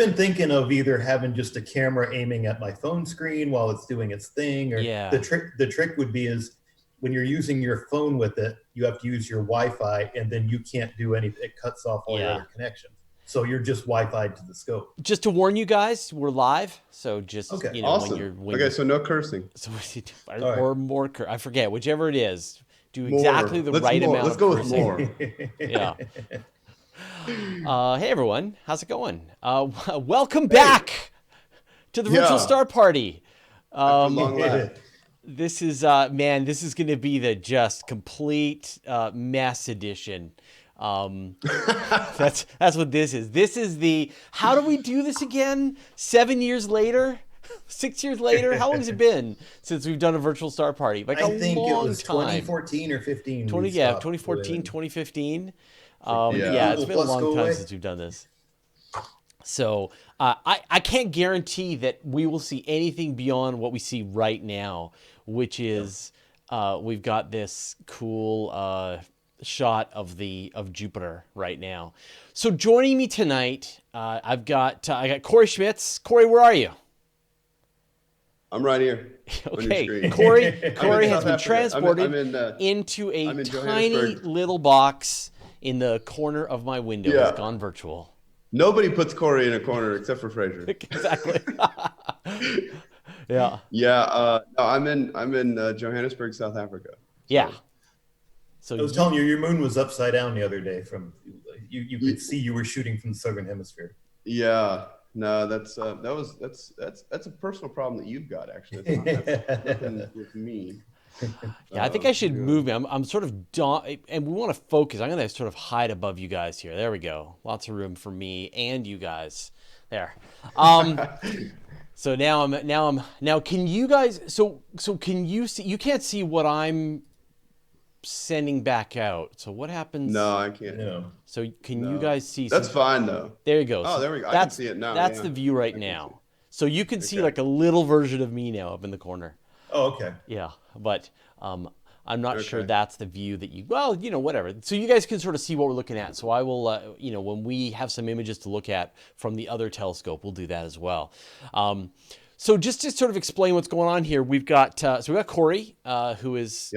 been thinking of either having just a camera aiming at my phone screen while it's doing its thing, or the trick would be is when you're using your phone with it, you have to use your Wi-Fi, and then you can't do anything. It cuts off all your other connections. So you're just Wi-Fi'd to the scope. Just to warn you guys, we're live. So just, you know, awesome. So no cursing. So or more, I forget, whichever it is. Do exactly the right amount of cursing. Let's go with more. Yeah. Hey, everyone. How's it going? Welcome back to the Virtual Star Party. This is, man, this is going to be the just complete mess edition. That's what this is. This is the, how do we do this again? 7 years later? 6 years later? How long has it been since we've done a virtual star party? Like I think it was 2014 or 15. 2014, 2015. It's been a long time since we've done this. So I can't guarantee that we will see anything beyond what we see right now, which is we've got this cool shot of Jupiter right now. So joining me tonight, I got Cory Schmitz. Cory, where are you? I'm right here. Okay, Cory has been transported into a tiny little box in the corner of my window. It's gone virtual. Nobody puts Cory in a corner except for Fraser. Exactly. Yeah. Yeah. No, I'm in Johannesburg, South Africa. So I was telling you, your moon was upside down the other day. From you could see you were shooting from the southern hemisphere. Yeah. No, that's a personal problem that you've got, actually. That's nothing with me. Yeah, I think I should move me. I'm sort of and we want to focus. I'm going to sort of hide above you guys here. There we go. Lots of room for me and you guys. There. So now can you guys? So can you see? You can't see what I'm sending back out. So what happens? No, I can't. No. So can you guys see? That's fine though. There you go. Oh, there we go. I can see it now. That's the view right now. So you can see like a little version of me now up in the corner. Oh, okay. Yeah, but I'm not sure that's the view that you. Well, you know, whatever. So you guys can sort of see what we're looking at. So I will, you know, when we have some images to look at from the other telescope, we'll do that as well. So just to sort of explain what's going on here, we've got Cory, who's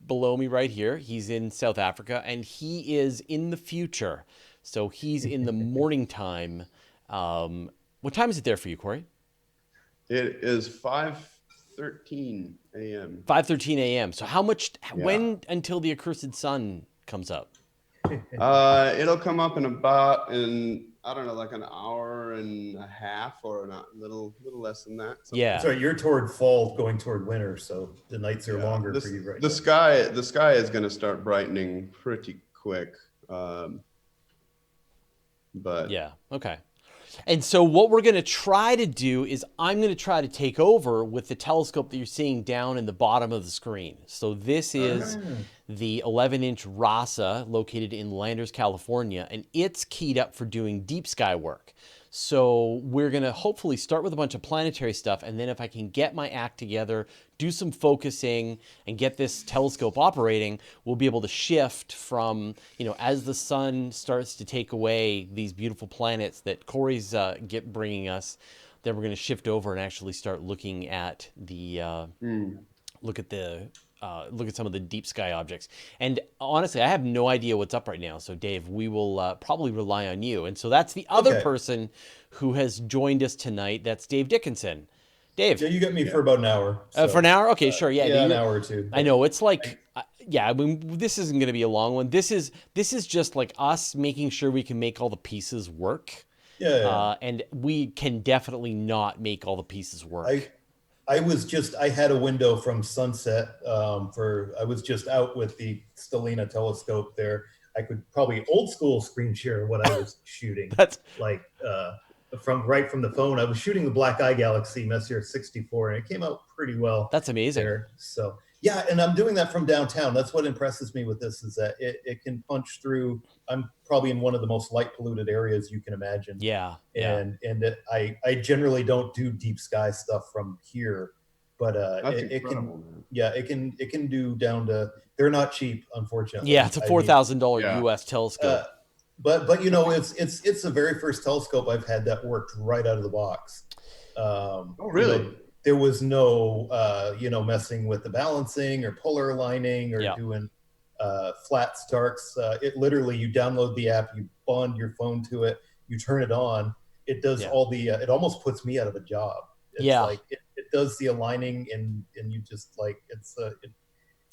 below me right here. He's in South Africa, and he is in the future. So he's in the morning time. What time is it there for you, Cory? It is 5:13 a.m. 5:13 a.m. So how much? When until the accursed sun comes up? It'll come up in I don't know, like an hour and a half, or a little less than that. Yeah. So you're toward fall, going toward winter, so the nights are longer for you right now. The sky is going to start brightening pretty quick. But yeah, okay. And so what we're going to try to do is I'm going to try to take over with the telescope that you're seeing down in the bottom of the screen. So this is the 11-inch RASA located in Landers, California, and it's keyed up for doing deep sky work. So we're going to hopefully start with a bunch of planetary stuff, and then if I can get my act together, do some focusing, and get this telescope operating, we'll be able to shift from, you know, as the sun starts to take away these beautiful planets that Cory's bringing us, then we're going to shift over and actually start looking at the look at some of the deep sky objects. And honestly, I have no idea what's up right now. So Dave, we will probably rely on you. And so that's the other person who has joined us tonight. That's Dave Dickinson. Dave. Yeah, you got me for about an hour. So, for an hour? Okay, sure. Yeah, an hour or two. I know. It's like, I mean, this isn't going to be a long one. This is just like us making sure we can make all the pieces work. Yeah. And we can definitely not make all the pieces work. I had a window from sunset I was just out with the Stellina telescope there. I could probably old school screen share what I was shooting. That's like from the phone. I was shooting the Black Eye Galaxy Messier 64, and it came out pretty well. That's amazing. There. So yeah, and I'm doing that from downtown. That's what impresses me with this, is that it can punch through. I'm probably in one of the most light polluted areas you can imagine. Yeah. And I generally don't do deep sky stuff from here, but it can do down to, they're not cheap, unfortunately. Yeah, it's a $4,000 US telescope. But you know, it's the very first telescope I've had that worked right out of the box. Oh, really? You know, there was no you know, messing with the balancing or polar aligning or doing flat starts. It literally, you download the app, you bond your phone to it, you turn it on, it does all the it almost puts me out of a job. It's like it does the aligning, and you just like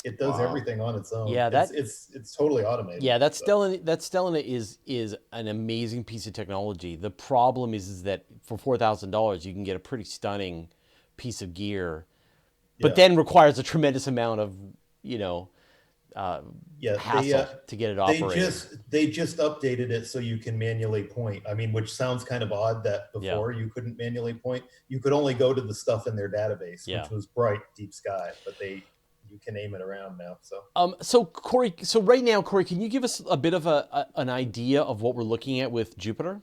it does everything on its own. Yeah, it's totally automated. Yeah, that Stellina is an amazing piece of technology. The problem is that for $4,000 you can get a pretty stunning piece of gear, but then requires a tremendous amount of, you know, hassle to get it operating. They just updated it so you can manually point. I mean, which sounds kind of odd that before you couldn't manually point. You could only go to the stuff in their database, which was bright deep sky, but you can aim it around now. So Cory, right now, Cory, can you give us a bit of an idea of what we're looking at with Jupiter?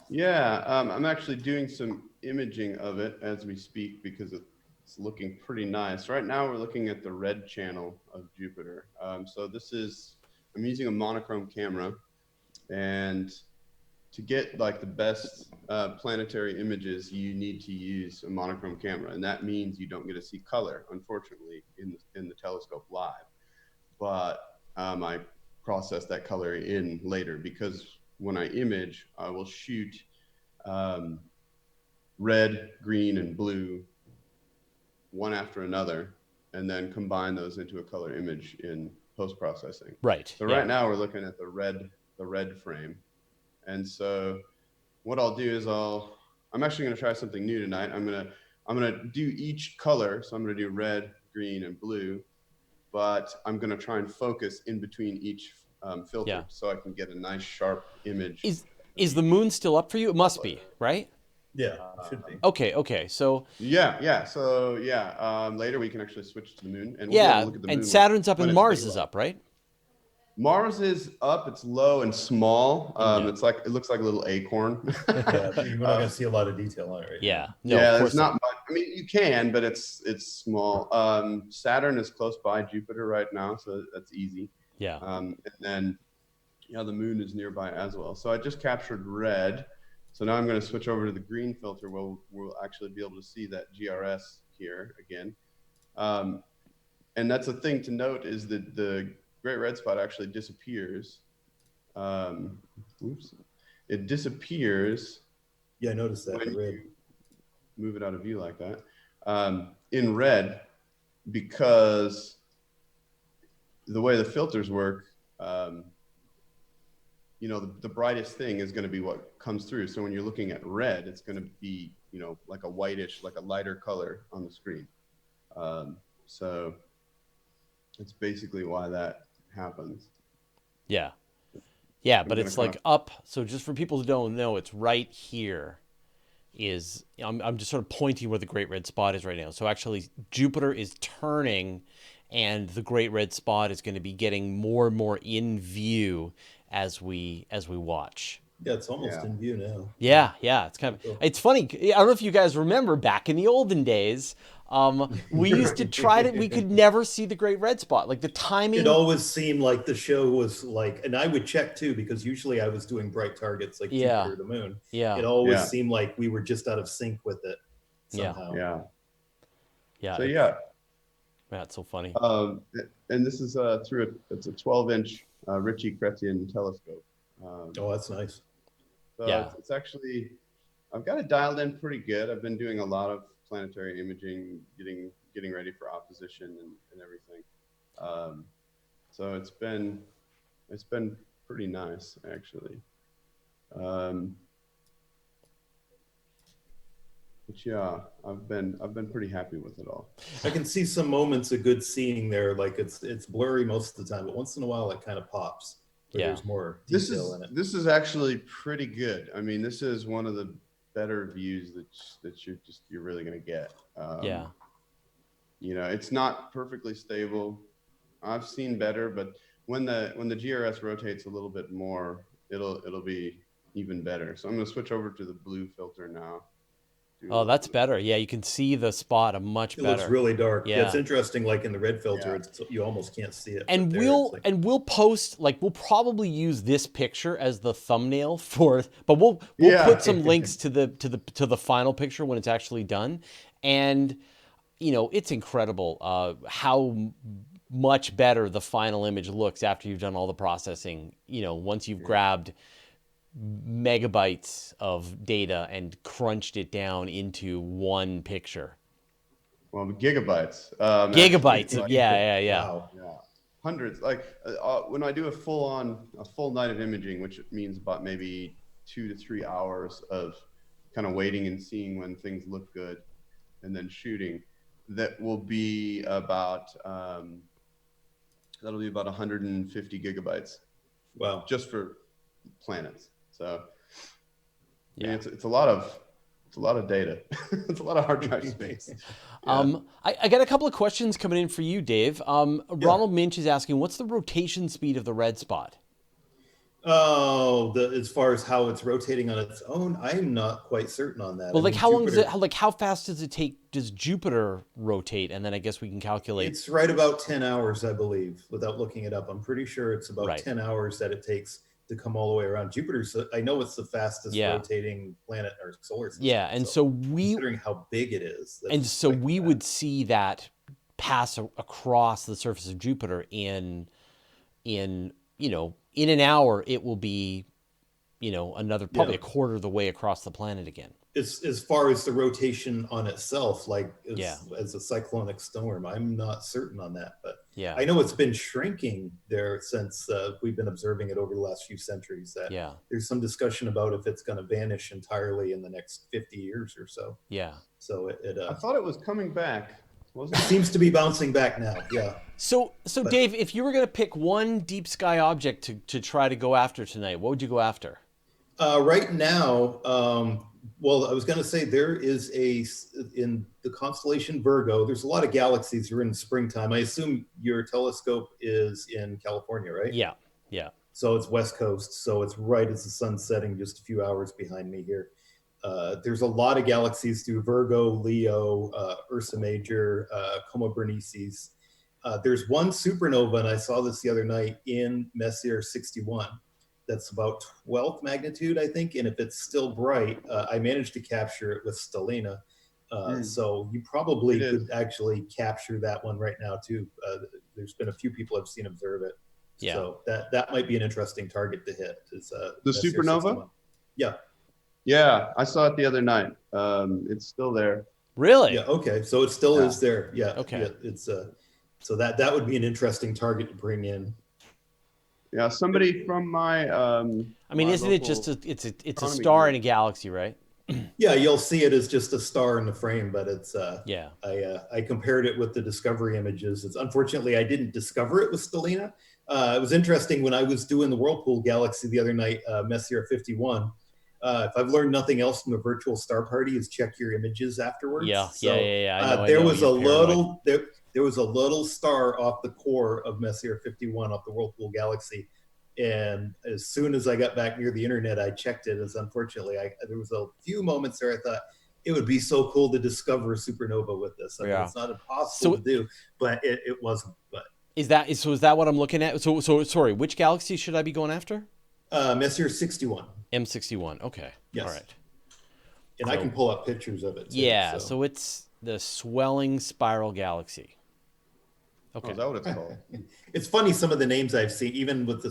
Yeah, I'm actually doing some imaging of it as we speak because it's looking pretty nice. Right now, we're looking at the red channel of Jupiter. So I'm using a monochrome camera, and to get like the best planetary images, you need to use a monochrome camera, and that means you don't get to see color, unfortunately, in the telescope live. But I process that color in later, because when I image, I will shoot red, green, and blue one after another, and then combine those into a color image in post-processing. Right. So right now we're looking at the red frame. And so what I'll do is I'm actually going to try something new tonight. I'm going to do each color. So I'm going to do red, green, and blue, but I'm going to try and focus in between each filter so I can get a nice sharp image. Is the moon still up for you? It must be, right? Yeah, it should be. Okay. So later we can actually switch to the moon, and we'll look at the moon. And Saturn's up and Mars is up, right? Mars is up. It's low and small. It looks like a little acorn. You're not gonna see a lot of detail on it, right? Yeah. No, there's not much. I mean, you can, but it's small. Saturn is close by Jupiter right now, so that's easy. Yeah. And then, the moon is nearby as well. So I just captured red. So now I'm going to switch over to the green filter where we'll actually be able to see that GRS here again. And that's a thing to note, is that the great red spot actually disappears. It disappears. Yeah, I noticed that. When you move it out of view like that. In red, because the way the filters work, the brightest thing is going to be what comes through. So when you're looking at red, it's going to be, like a whitish, like a lighter color on the screen. So it's basically why that happens. Yeah, but it's like up. So just for people who don't know, it's right here. I'm just sort of pointing where the great red spot is right now. So actually, Jupiter is turning, and the great red spot is going to be getting more and more in view as we watch. Yeah, it's almost in view now. Yeah, it's kind of, it's funny. I don't know if you guys remember back in the olden days, we used to try to, we could never see the great red spot. Like the timing. It always seemed like the show was like, and I would check too, because usually I was doing bright targets like Jupiter or the moon. Yeah. It always seemed like we were just out of sync with it somehow. Yeah. So it's so funny. And this is it's a 12-inch Ritchie-Chrétien telescope. That's nice. So it's actually, I've got it dialed in pretty good. I've been doing a lot of planetary imaging, getting ready for opposition and everything. So it's been pretty nice, actually. But yeah, I've been pretty happy with it all. I can see some moments of good seeing there. Like it's blurry most of the time, but once in a while it kind of pops. There's more detail in it. This is actually pretty good. I mean, this is one of the better views that you're really going to get. It's not perfectly stable. I've seen better, but when the GRS rotates a little bit more, it'll be even better. So I'm going to switch over to the blue filter now Oh, that's better. Yeah, you can see the spot much better. It looks really dark. Yeah, it's interesting. Like in the red filter, you almost can't see it. And we'll post, like, we'll probably use this picture as the thumbnail but we'll put some links to the final picture when it's actually done. And it's incredible how much better the final image looks after you've done all the processing. Once you've grabbed megabytes of data and crunched it down into one picture. Well, gigabytes. Gigabytes. Yeah. Wow. Yeah. Hundreds. Like when I do a full night of imaging, which means about maybe 2 to 3 hours of kind of waiting and seeing when things look good, and then shooting, that will be about 150 gigabytes. Wow. Just for planets. So yeah, it's a lot of data. It's a lot of hard drive space. Yeah. I got a couple of questions coming in for you, Dave. Ronald Minch is asking, what's the rotation speed of the red spot? Oh, as far as how it's rotating on its own, I'm not quite certain on that. Well, how long does it? How fast does it take? Does Jupiter rotate? And then I guess we can calculate. It's right about 10 hours, I believe, without looking it up. I'm pretty sure it's about 10 hours that it takes to come all the way around Jupiter. So I know it's the fastest rotating planet or solar system. Yeah, and so considering how big it is, and so we would see that pass across the surface of Jupiter in an hour. It will be another probably a quarter of the way across the planet again. As far as the rotation on itself, like as a cyclonic storm, I'm not certain on that, but I know it's been shrinking there since we've been observing it over the last few centuries. That there's some discussion about if it's going to vanish entirely in the next 50 years or so. Yeah. So I thought it was coming back. It seems to be bouncing back now. Yeah. So Dave, if you were going to pick one deep sky object to try to go after tonight, what would you go after? Right now, well, I was going to say there is in the constellation Virgo, there's a lot of galaxies that are in springtime. I assume your telescope is in California, right? Yeah. So it's West Coast. So it's right as the sun's setting, just a few hours behind me here. There's a lot of galaxies through Virgo, Leo, Ursa Major, Coma Berenices. There's one supernova, and I saw this the other night in Messier 61. That's about 12th magnitude, I think. And if it's still bright, I managed to capture it with Stellina. So you probably could actually capture that one right now, too. There's been a few people I've seen observe it. Yeah. So that might be an interesting target to hit. The supernova? 61. Yeah. Yeah, I saw it the other night. It's still there. Really? Yeah. Okay. So it still is there. Yeah. Okay. Yeah, it's so that would be an interesting target to bring in. Yeah. Somebody from my. I mean, isn't it just it's a star in a galaxy, right? Yeah, you'll see it as just a star in the frame, but it's I compared it with the Discovery images. It's unfortunately I didn't discover it with Stellina. It was interesting when I was doing the Whirlpool Galaxy the other night, Messier 51. If I've learned nothing else from a virtual star party, is check your images afterwards. Yeah. There was a little star off the core of Messier 51 off the Whirlpool Galaxy, and as soon as I got back near the internet, I checked it. As unfortunately, there was a few moments there I thought it would be so cool to discover a supernova with this. I mean, it's not impossible to do, but it wasn't. But is that what I'm looking at? So sorry, which galaxy should I be going after? Messier 61. M61. Okay. Yes. All right. And I can pull up pictures of it too, Yeah. So it's the swelling spiral galaxy. Okay. Oh, is that what it's called? It's funny, some of the names I've seen, even with the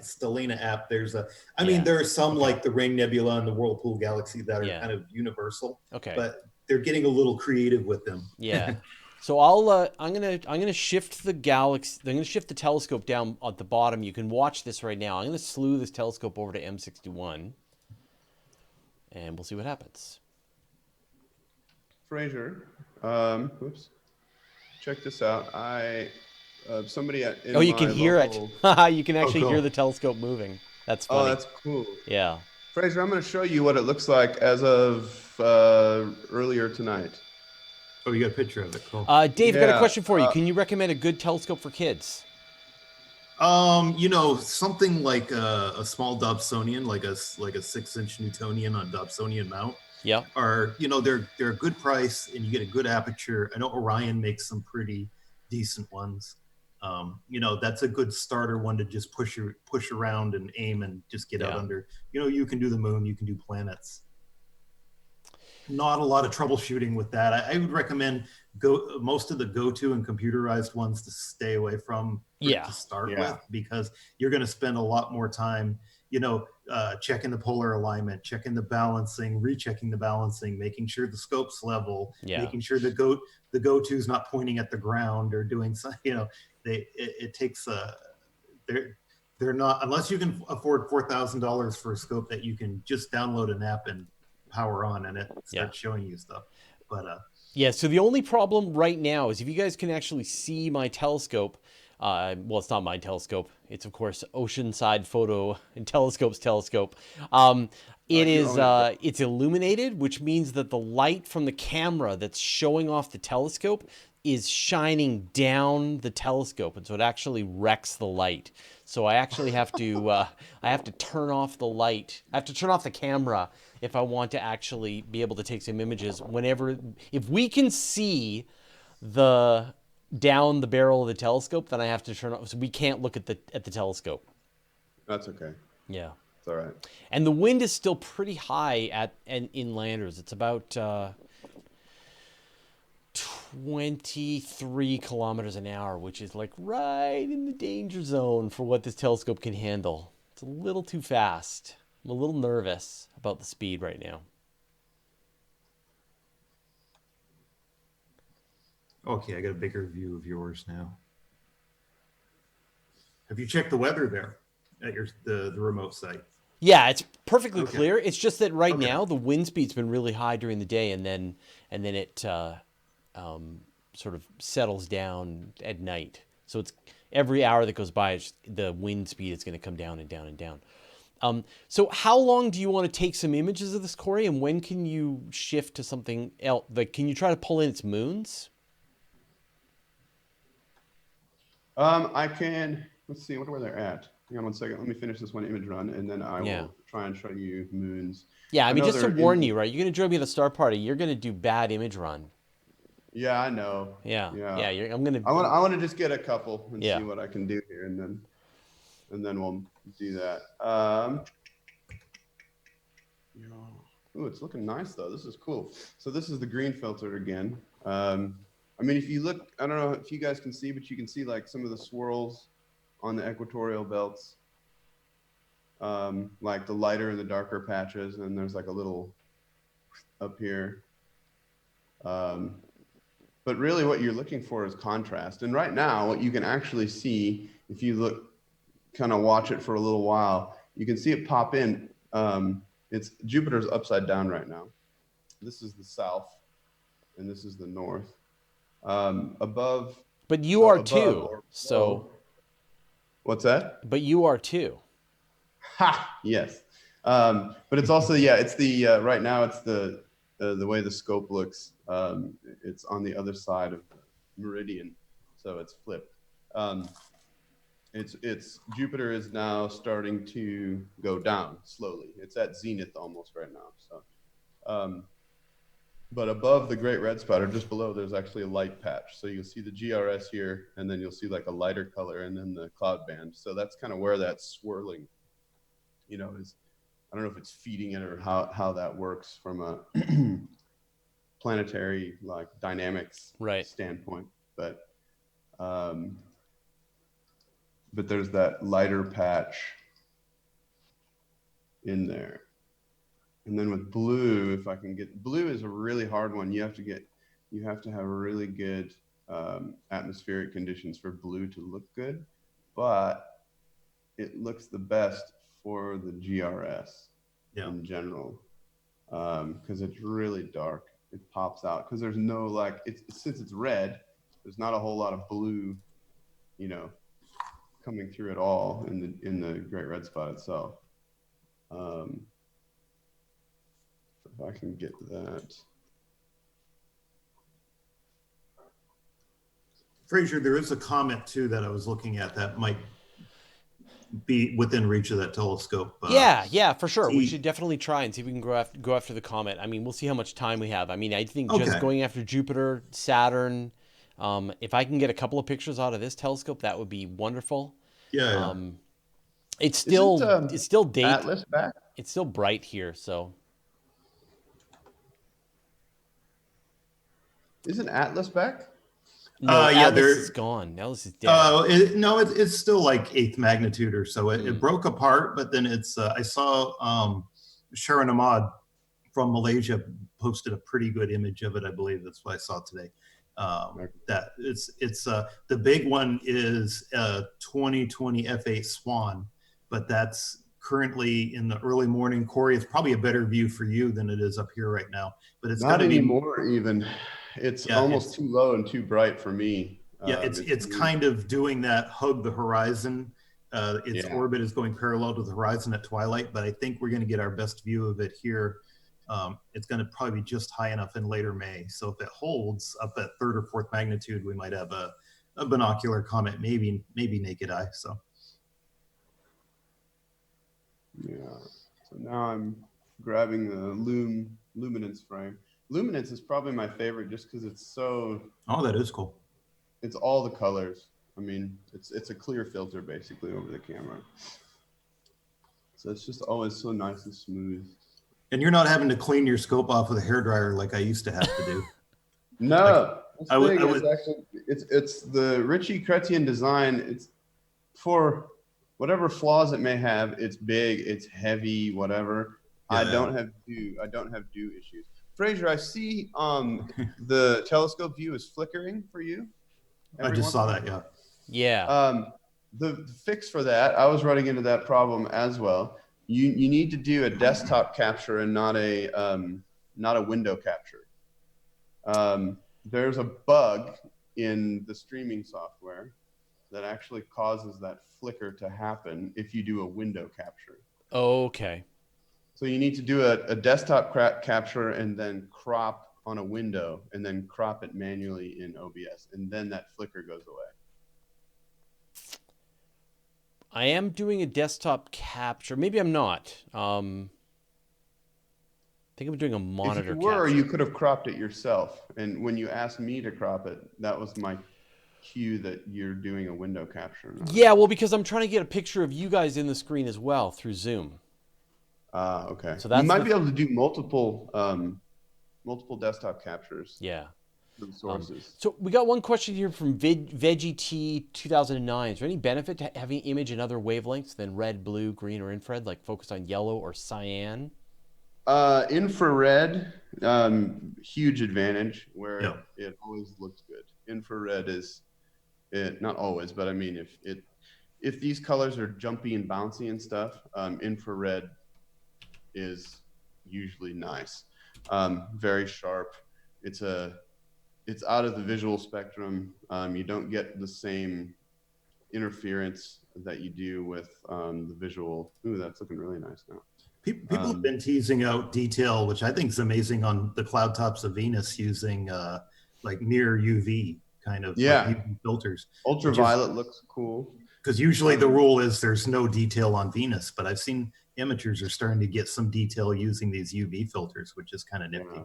Stellina app, there are some like the Ring Nebula and the Whirlpool Galaxy that are kind of universal. Okay. But they're getting a little creative with them. Yeah. So I'm gonna shift the galaxy. I'm gonna shift the telescope down at the bottom. You can watch this right now. I'm gonna slew this telescope over to M61, and we'll see what happens. Fraser, check this out. Somebody at you can hear it. You can actually hear the telescope moving. That's funny. Oh, that's cool. Yeah. Fraser, I'm going to show you what it looks like as of earlier tonight. Oh, you got a picture of it. Cool. Dave, I got a question for you. Can you recommend a good telescope for kids? Something like a small Dobsonian, like a 6-inch Newtonian on Dobsonian mount. Yeah. Are they're a good price and you get a good aperture. I know Orion makes some pretty decent ones. That's a good starter one to just push around and aim and just get out under. You can do the moon, you can do planets. Not a lot of troubleshooting with that. I would recommend most of the go-to and computerized ones to stay away from to start with, because you're going to spend a lot more time, checking the polar alignment, checking the balancing, rechecking the balancing, making sure the scope's level, making sure the go-to is not pointing at the ground or doing something. It takes they're not, unless you can afford $4,000 for a scope that you can just download an app and power on and it starts showing you stuff. But so the only problem right now is if you guys can actually see my telescope, well, it's not my telescope, it's of course Oceanside Photo and Telescope's telescope. It's illuminated, which means that the light from the camera that's showing off the telescope is shining down the telescope, and so it actually wrecks the light. So I actually have to turn off the light. I have to turn off the camera if I want to actually be able to take some images. If we can see down the barrel of the telescope, then I have to turn off. So we can't look at the telescope. That's okay. Yeah, it's all right. And the wind is still pretty high in landers. It's about 23 kilometers an hour, which is like right in the danger zone for what this telescope can handle. It's a little too fast. I'm a little nervous about the speed right now. Okay, I got a bigger view of yours now. Have you checked the weather there at the remote site? Yeah, it's perfectly clear. It's just that right now the wind speed's been really high during the day, and then it sort of settles down at night. So it's every hour that goes by, the wind speed is going to come down and down and down. So how long do you want to take some images of this, Cory? And when can you shift to something else? Like, can you try to pull in its moons? I can. Let's see. I wonder where they're at. Hang on one second. Let me finish this one image run, and then I will try and show you moons. Yeah, I mean, just to warn you, right? You're going to join me at the Star Party. You're going to do bad image run. Yeah, I know. Yeah. I want to just get a couple and see what I can do here, and then we'll do that. Ooh, it's looking nice though. This is cool. So this is the green filter again. I mean, if you look, I don't know if you guys can see, but you can see like some of the swirls on the equatorial belts, like the lighter and the darker patches, and there's like a little up here. But really what you're looking for is contrast. And right now, what you can actually see, if you look, kind of watch it for a little while, you can see it pop in. Jupiter's upside down right now. This is the south, and this is the north. Above. But you are too. So. What's that? But you are too. Ha! Yes. But it's also, it's the, right now it's the way the scope looks. It's on the other side of the meridian, so it's flipped. Jupiter is now starting to go down slowly. It's at zenith almost right now. So, but above the Great Red Spot, or just below, there's actually a light patch. So you'll see the GRS here, and then you'll see like a lighter color, and then the cloud band. So that's kind of where that swirling, is. I don't know if it's feeding it or how that works from a planetary like dynamics standpoint, but there's that lighter patch in there. And then with blue, if I can get blue, is a really hard one. You have to have really good atmospheric conditions for blue to look good, but it looks the best for the GRS in general, because it's really dark. It pops out because there's no since it's red, there's not a whole lot of blue, coming through at all in the Great Red Spot itself. If I can get that. Fraser, there is a comment too that I was looking at that might be within reach of that telescope. Yeah, for sure. We should definitely try and see if we can go after the comet. I mean, we'll see how much time we have. I mean, I think just going after Jupiter, Saturn, if I can get a couple of pictures out of this telescope, that would be wonderful. Yeah. It's still date. Atlas back? It's still bright here, so. Isn't Atlas back? No, Atlas is gone. Atlas is dead. No, it's still like 8th magnitude or so. It broke apart, but then it's. I saw Sharon Ahmad from Malaysia posted a pretty good image of it. I believe that's what I saw today. That it's the big one is 2020 F8 Swan, but that's currently in the early morning. Cory, it's probably a better view for you than it is up here right now. But it's not anymore even. It's almost too low and too bright for me. It's kind of doing that hug the horizon. Its orbit is going parallel to the horizon at twilight, but I think we're going to get our best view of it here. It's going to probably be just high enough in later May. So if it holds up at 3rd or 4th magnitude, we might have a binocular comet, maybe naked eye. So so now I'm grabbing the luminance frame. Luminance is probably my favorite just because it's so. Oh, that is cool. It's all the colors. I mean, it's a clear filter basically over the camera. So it's just always so nice and smooth. And you're not having to clean your scope off with a hairdryer like I used to have to do. No, it's the Ritchie Chrétien design. It's for whatever flaws it may have. It's big, it's heavy, whatever. I don't have dew issues. Fraser, I see the telescope view is flickering for you. I just saw that, Yeah. The fix for that, I was running into that problem as well. You need to do a desktop capture and not a window capture. There's a bug in the streaming software that actually causes that flicker to happen if you do a window capture. Okay. So you need to do a desktop capture and then crop on a window and then crop it manually in OBS, and then that flicker goes away. I am doing a desktop capture. Maybe I'm not. I think I'm doing a monitor capture. If you were, you could have cropped it yourself. And when you asked me to crop it, that was my cue that you're doing a window capture. Yeah, well, because I'm trying to get a picture of you guys in the screen as well through Zoom. Okay. So that's you might be able to do multiple desktop captures. Yeah. From sources. So we got one question here from VeggieT 2009. Is there any benefit to having image in other wavelengths than red, blue, green, or infrared, like focused on yellow or cyan? Infrared, huge advantage where it always looks good. Infrared is not always, but I mean if these colors are jumpy and bouncy and stuff, infrared is usually nice. Very sharp. It's out of the visual spectrum. You don't get the same interference that you do with the visual. Ooh, that's looking really nice now. People have been teasing out detail, which I think is amazing, on the cloud tops of Venus using like near UV kind of UV filters. Ultraviolet looks cool. Because usually the rule is there's no detail on Venus, but I've seen amateurs are starting to get some detail using these UV filters, which is kind of nifty. Yeah.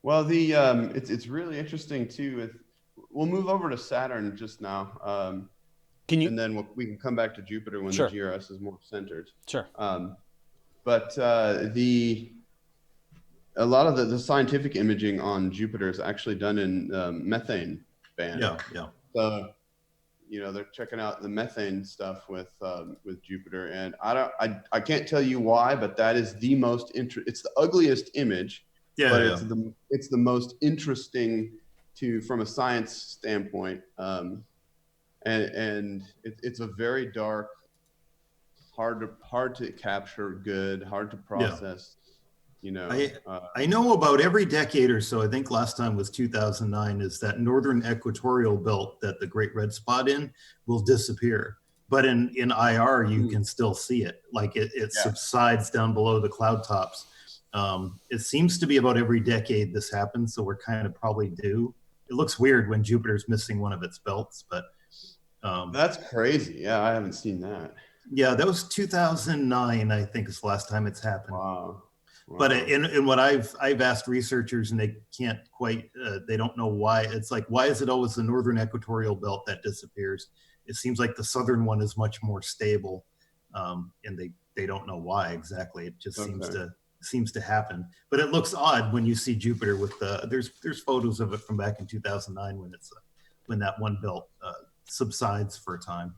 Well, it's really interesting too. We'll move over to Saturn just now, and then we can come back to Jupiter when the GRS is more centered. Sure. But a lot of the scientific imaging on Jupiter is actually done in methane band. Yeah. So, they're checking out the methane stuff with Jupiter, and I can't tell you why, but that is the most it's the ugliest image. It's the most interesting from a science standpoint, and it's a very dark, hard to capture, hard to process. I know about every decade or so, I think last time was 2009, is that northern equatorial belt that the Great Red Spot in will disappear. But in IR, you can still see it. Like it subsides down below the cloud tops. It seems to be about every decade this happens, so we're kind of probably due. It looks weird when Jupiter's missing one of its belts, but That's crazy. Yeah, I haven't seen that. Yeah, that was 2009, I think, is the last time it's happened. Wow. But in what I've asked researchers, and they can't quite, they don't know why. It's like, why is it always the northern equatorial belt that disappears? It seems like the southern one is much more stable, and they don't know why exactly. It just seems to happen. But it looks odd when you see Jupiter with the there's photos of it from back in 2009 when it's when that one belt subsides for a time.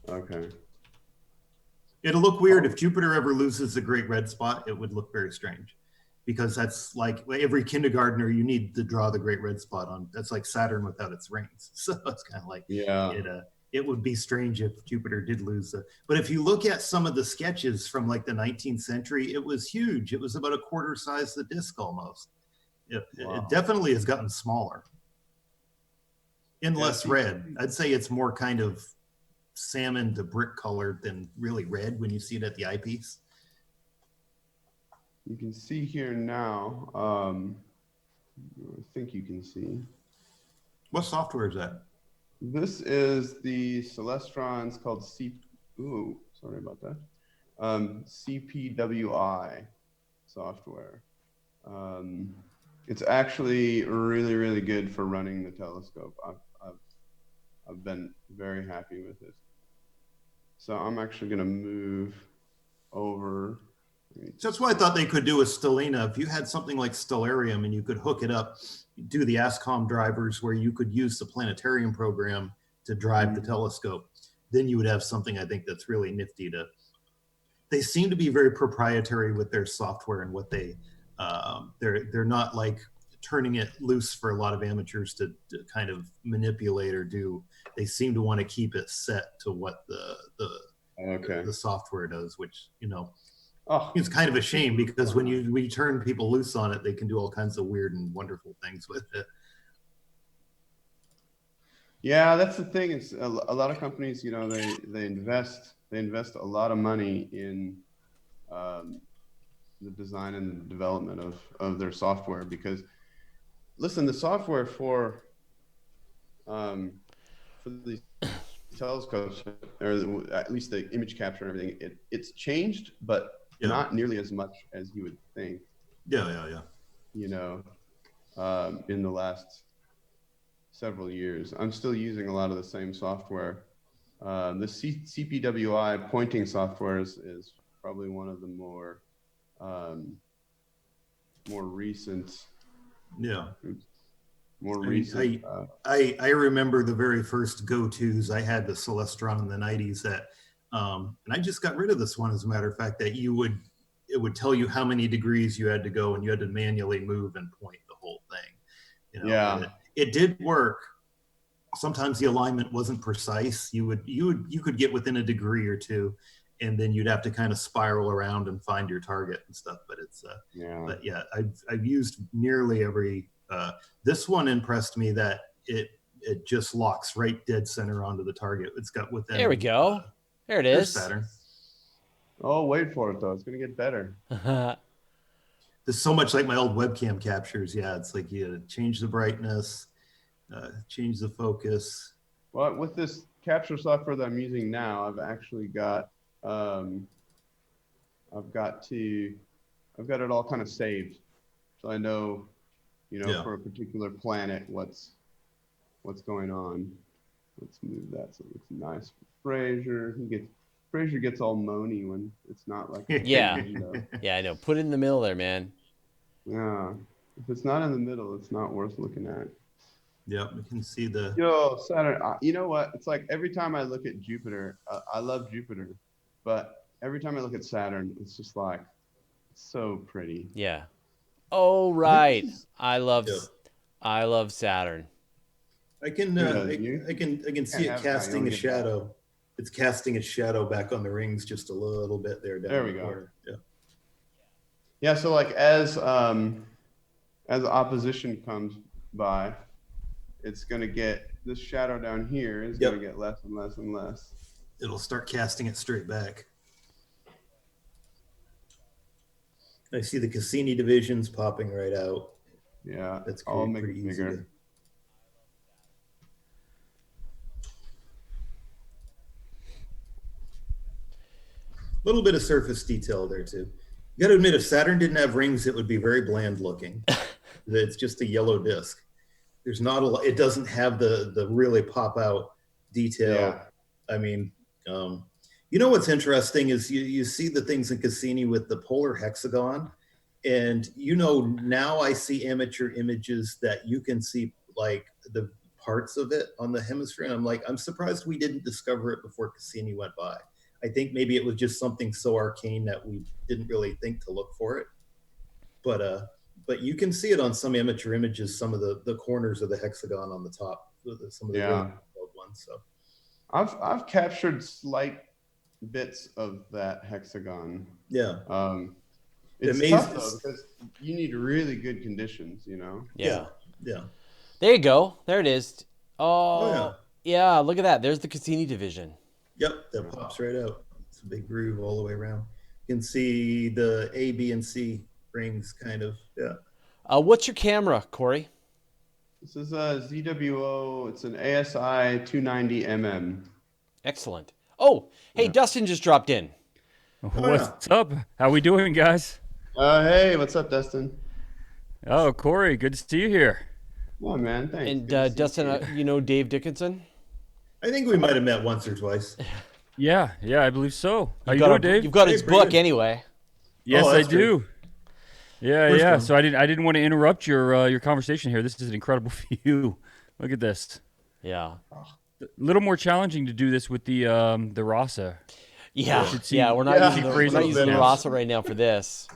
Okay. It'll look weird if Jupiter ever loses the great red spot. It would look very strange, because that's like every kindergartner, you need to draw the great red spot on. That's like Saturn without its rings. So it's kind of like, it would be strange if Jupiter did lose it. But if you look at some of the sketches from like the 19th century, it was huge. It was about a quarter size the disk almost. It definitely has gotten smaller and less red. I'd say it's more kind of salmon to brick colored than really red when you see it at the eyepiece. You can see here now, I think you can see. What software is that? This is the Celestron's called sorry about that. CPWI software. It's actually really, really good for running the telescope. I've been very happy with it. So I'm actually going to move over. So that's what I thought they could do with Stellina. If you had something like Stellarium and you could hook it up, do the ASCOM drivers where you could use the planetarium program to drive the telescope, then you would have something I think that's really nifty to. They seem to be very proprietary with their software and what they're not like turning it loose for a lot of amateurs to kind of manipulate or do. They seem to want to keep it set to what the software does, which, it's kind of a shame, because when you turn people loose on it, they can do all kinds of weird and wonderful things with it. Yeah, that's the thing. Is a lot of companies, they invest a lot of money in the design and the development of their software, because listen, the software for these telescopes, or at least the image capture and everything, it's changed, but not nearly as much as you would think. Yeah. In the last several years, I'm still using a lot of the same software. The CPWI pointing software is probably one of the more recent. Yeah. More recent. I remember the very first go-tos. I had the Celestron in the 90s and I just got rid of this one, as a matter of fact, that it would tell you how many degrees you had to go, and you had to manually move and point the whole thing. Yeah. It did work. Sometimes the alignment wasn't precise. You could get within a degree or two, and then you'd have to kind of spiral around and find your target and stuff. But but yeah, I've used nearly every. This one impressed me that it just locks right dead center onto the target. It's got within. There we go. There it is. Saturn. Oh, wait for it though. It's gonna get better. There's so much like my old webcam captures. Yeah, it's like you change the brightness, change the focus. Well, with this capture software that I'm using now, I've actually got I've got it all kind of saved, so I know, for a particular planet what's going on. Let's move that so it looks nice. Fraser gets all moany when it's not like yeah, I know. Put it in the middle there, man. Yeah, if it's not in the middle, it's not worth looking at. Yeah, we can see the. Yo, Saturn. You know what? It's like every time I look at Jupiter, I love Jupiter, but every time I look at Saturn, it's just like, it's so pretty. Yeah. Oh right, I love Saturn. I can see it casting a shadow. It's casting its shadow back on the rings just a little bit there. There we go. Corner. Yeah. Yeah. So like as opposition comes by, it's gonna get this shadow down here is gonna get less and less and less. It'll start casting it straight back. I see the Cassini divisions popping right out. Yeah, that's all make it bigger. little bit of surface detail there too. You got to admit, if Saturn didn't have rings, it would be very bland looking. It's just a yellow disk. There's not a lot. It doesn't have the really pop out detail. Yeah. I mean, you know what's interesting is you see the things in Cassini with the polar hexagon, and now I see amateur images that you can see like the parts of it on the hemisphere, and I'm like, I'm surprised we didn't discover it before Cassini went by. I think maybe it was just something so arcane that we didn't really think to look for it. But you can see it on some amateur images, some of the corners of the hexagon on the top, some of the really detailed ones. So I've captured slight bits of that hexagon. Yeah. It's tough though, because you need really good conditions, Yeah. There you go. There it is. Oh yeah. Look at that. There's the Cassini division. Yep, that pops right out. It's a big groove all the way around. You can see the A, B, and C rings kind of. Yeah. What's your camera, Cory? This is a ZWO. It's an ASI 290mm. Excellent. Oh, hey, Dustin just dropped in. What's up? How we doing, guys? Hey, what's up, Dustin? Oh, Cory, good to see you here. Oh, man, thanks. And Dustin, you know Dave Dickinson? I think we might have met once or twice. Yeah, I believe so. How you doing, Dave? You've got his book anyway. Yes, I do. Great. Yeah. So I didn't want to interrupt your conversation here. This is an incredible view. Look at this. Yeah. A little more challenging to do this with the Rasa. Yeah. We're not using the Rasa right now for this.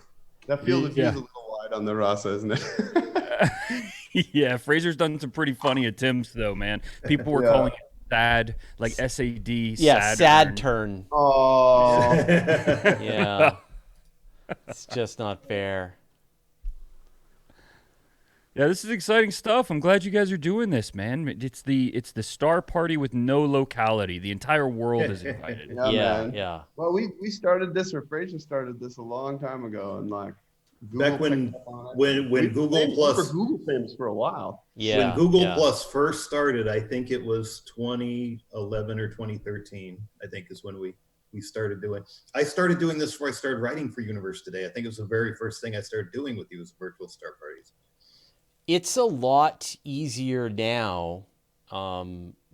That field of view is a little wide on the Rasa, isn't it? Yeah, Fraser's done some pretty funny attempts though, man. People were calling it sad, like SAD. Yeah, sad turn. Oh. Yeah. It's just not fair. Yeah, this is exciting stuff. I'm glad you guys are doing this, man. It's the star party with no locality. The entire world is invited. Yeah. Well, we started this, or Fraser started this a long time ago, and like Google back when Google Plus, Google famous for a while. Yeah. When Google Plus first started, I think it was 2011 or 2013. I think is when we started doing. I started doing this before I started writing for Universe Today. I think it was the very first thing I started doing with you was virtual star parties. It's a lot easier now,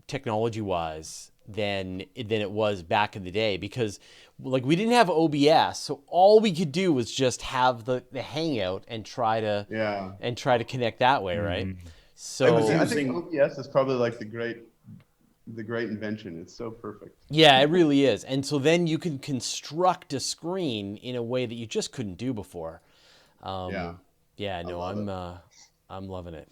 technology-wise, than it was back in the day, because like we didn't have OBS, so all we could do was just have the Hangout and try to connect that way, right? So I think OBS is probably like the great invention. It's so perfect. Yeah, it really is. And so then you can construct a screen in a way that you just couldn't do before. I'm loving it.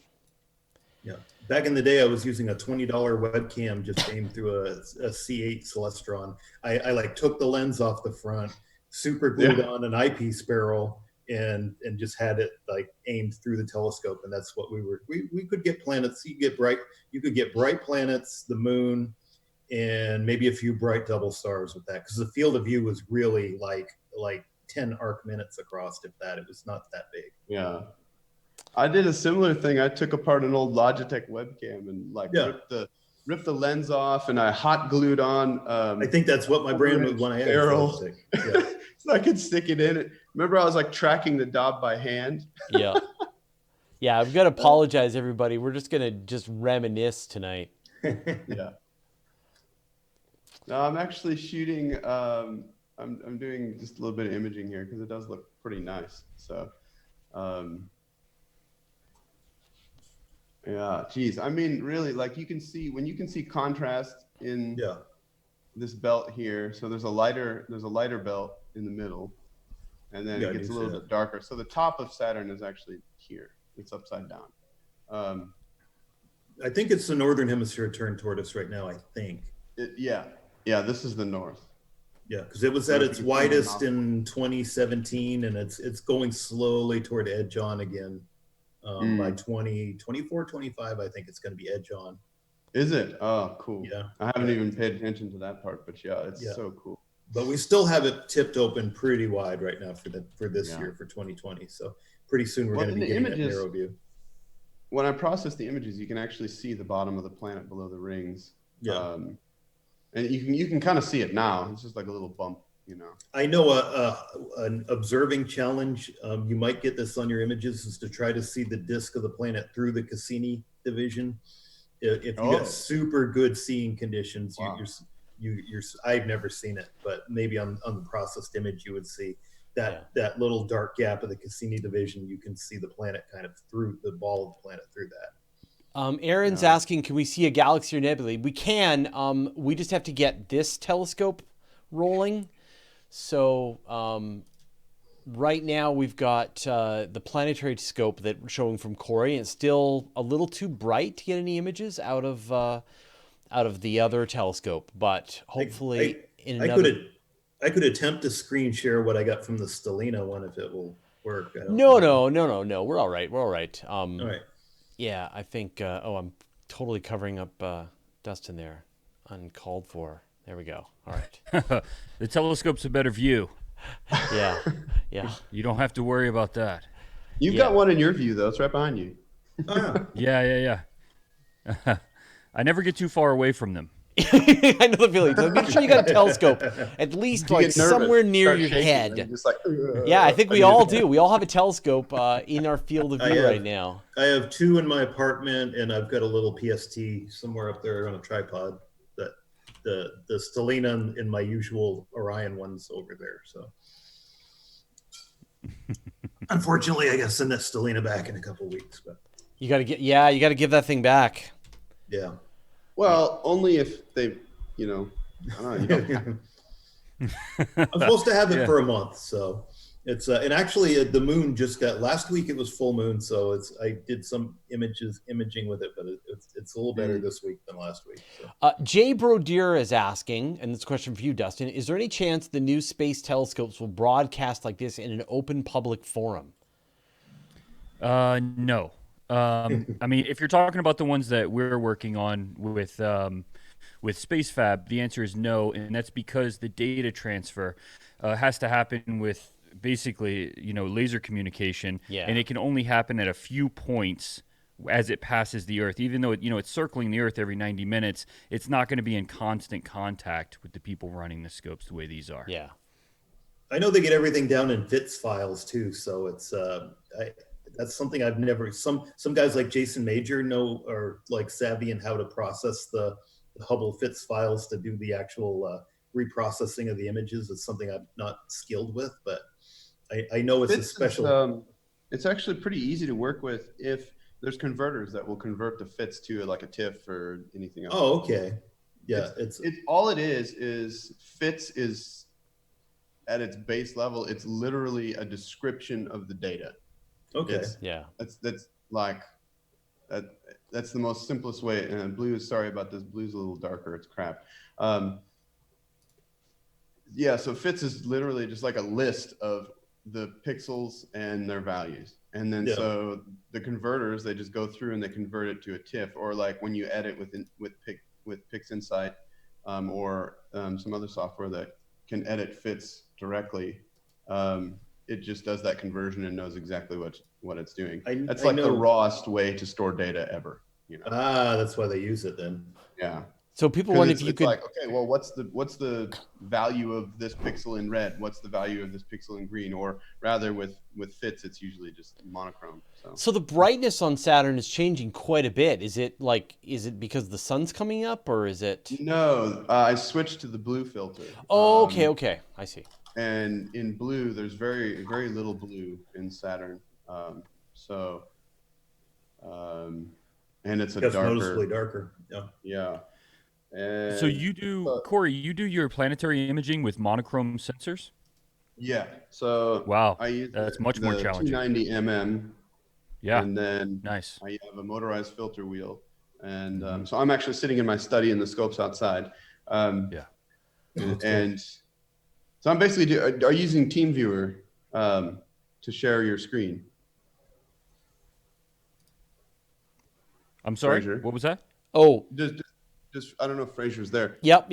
Yeah. Back in the day, I was using a $20 webcam just aimed through a C8 Celestron. I like took the lens off the front, super glued on an eyepiece barrel, and just had it like aimed through the telescope. And that's what we could get planets. You could get bright planets, the moon, and maybe a few bright double stars with that. Because the field of view was really like 10 arc minutes across, if that. It was not that big. Yeah. I did a similar thing. I took apart an old Logitech webcam and ripped the lens off, and I hot glued on. I think that's what my brain would when I had barrel, so I could stick it in. Remember, I was like tracking the Dob by hand. Yeah. I've got to apologize, everybody. We're just gonna reminisce tonight. Yeah. No, I'm actually shooting. I'm doing just a little bit of imaging here because it does look pretty nice. So. Yeah, geez. I mean, really, like you can see contrast in this belt here. So there's a lighter belt in the middle, and then it gets a little bit darker. So the top of Saturn is actually here. It's upside down. I think it's the northern hemisphere turned toward us right now. I think. Yeah. This is the north. Yeah, because it was at its widest in 2017, and it's going slowly toward edge on again. By 2024, 25, I think it's going to be edge on. Is it? Oh, cool. Yeah. I haven't even paid attention to that part, but it's so cool. But we still have it tipped open pretty wide right now for this year, for 2020. So pretty soon we're going to be getting that narrow view. When I process the images, you can actually see the bottom of the planet below the rings. Yeah. And you can kind of see it now. It's just like a little bump, I know an observing challenge. You might get this on your images, is to try to see the disk of the planet through the Cassini division. If you get super good seeing conditions, wow. I've never seen it, but maybe on the processed image you would see that little dark gap of the Cassini division. You can see the planet kind of through the ball of the planet through that. Aaron's asking, can we see a galaxy or nebula? We can. We just have to get this telescope rolling. So right now we've got the planetary scope that we're showing from Cory, and it's still a little too bright to get any images out of the other telescope. But hopefully, I could attempt to screen share what I got from the Stellina one if it will work. No. We're all right. All right. Yeah, I think. I'm totally covering up Dustin there, uncalled for. There we go. All right. The telescope's a better view. Yeah. You don't have to worry about that. You've got one in your view, though. It's right behind you. Yeah. I never get too far away from them. I know the feeling. So make sure you got a telescope at least like somewhere near your head. Just like, yeah, I think we all do. We all have a telescope in our field of view right now. I have two in my apartment, and I've got a little PST somewhere up there on a tripod. The Stellina in my usual Orion ones over there. So unfortunately, I got to send that Stellina back in a couple of weeks. But you got to give that thing back. Yeah. Well, only if they, I don't know. I'm supposed to have it for a month, so it's and actually the moon just got last week. It was full moon, so I did some imaging with it, but it's a little better this week than last week. So. Jay Brodier is asking, and this question for you, Dustin: is there any chance the new space telescopes will broadcast like this in an open public forum? No. I mean, if you're talking about the ones that we're working on with SpaceFab, the answer is no, and that's because the data transfer has to happen with basically, laser communication, and it can only happen at a few points as it passes the Earth. Even though it's circling the Earth every 90 minutes, it's not going to be in constant contact with the people running the scopes the way these are. Yeah, I know they get everything down in FITS files too, so it's that's something I've never. Some guys like Jason Major know are like savvy in how to process the Hubble FITS files to do the actual reprocessing of the images. It's something I'm not skilled with, but I know it's a special. It's actually pretty easy to work with if there's converters that will convert the FITS to like a TIFF or anything else. Oh, okay. Yeah, it's all it is FITS is at its base level. It's literally a description of the data. Okay. That's like that. That's the most simplest way. And blue is sorry about this. Blue's a little darker. It's crap. So FITS is literally just like a list of the pixels and their values, and then so the converters, they just go through and they convert it to a TIFF, or like when you edit with PixInsight or some other software that can edit FITS directly. It just does that conversion and knows exactly what it's doing. That's like the rawest way to store data ever. That's why they use it then. Yeah. So people wonder if you could. Like, okay, well, what's the value of this pixel in red? What's the value of this pixel in green? Or rather, with FITS, it's usually just monochrome. So the brightness on Saturn is changing quite a bit. Is it because the sun's coming up, or is it? No, I switched to the blue filter. Oh, okay, I see. And in blue, there's very, very little blue in Saturn. And it's noticeably darker. Yeah. And so you do, Cory, you do your planetary imaging with monochrome sensors? Yeah. So wow, I use that's much more challenging. 290 mm. Yeah. And then nice. I have a motorized filter wheel, and so I'm actually sitting in my study, and the scope's outside. And so I'm basically are using TeamViewer to share your screen. I'm sorry. Fraser. What was that? Oh, just I don't know if Fraser's there. Yep.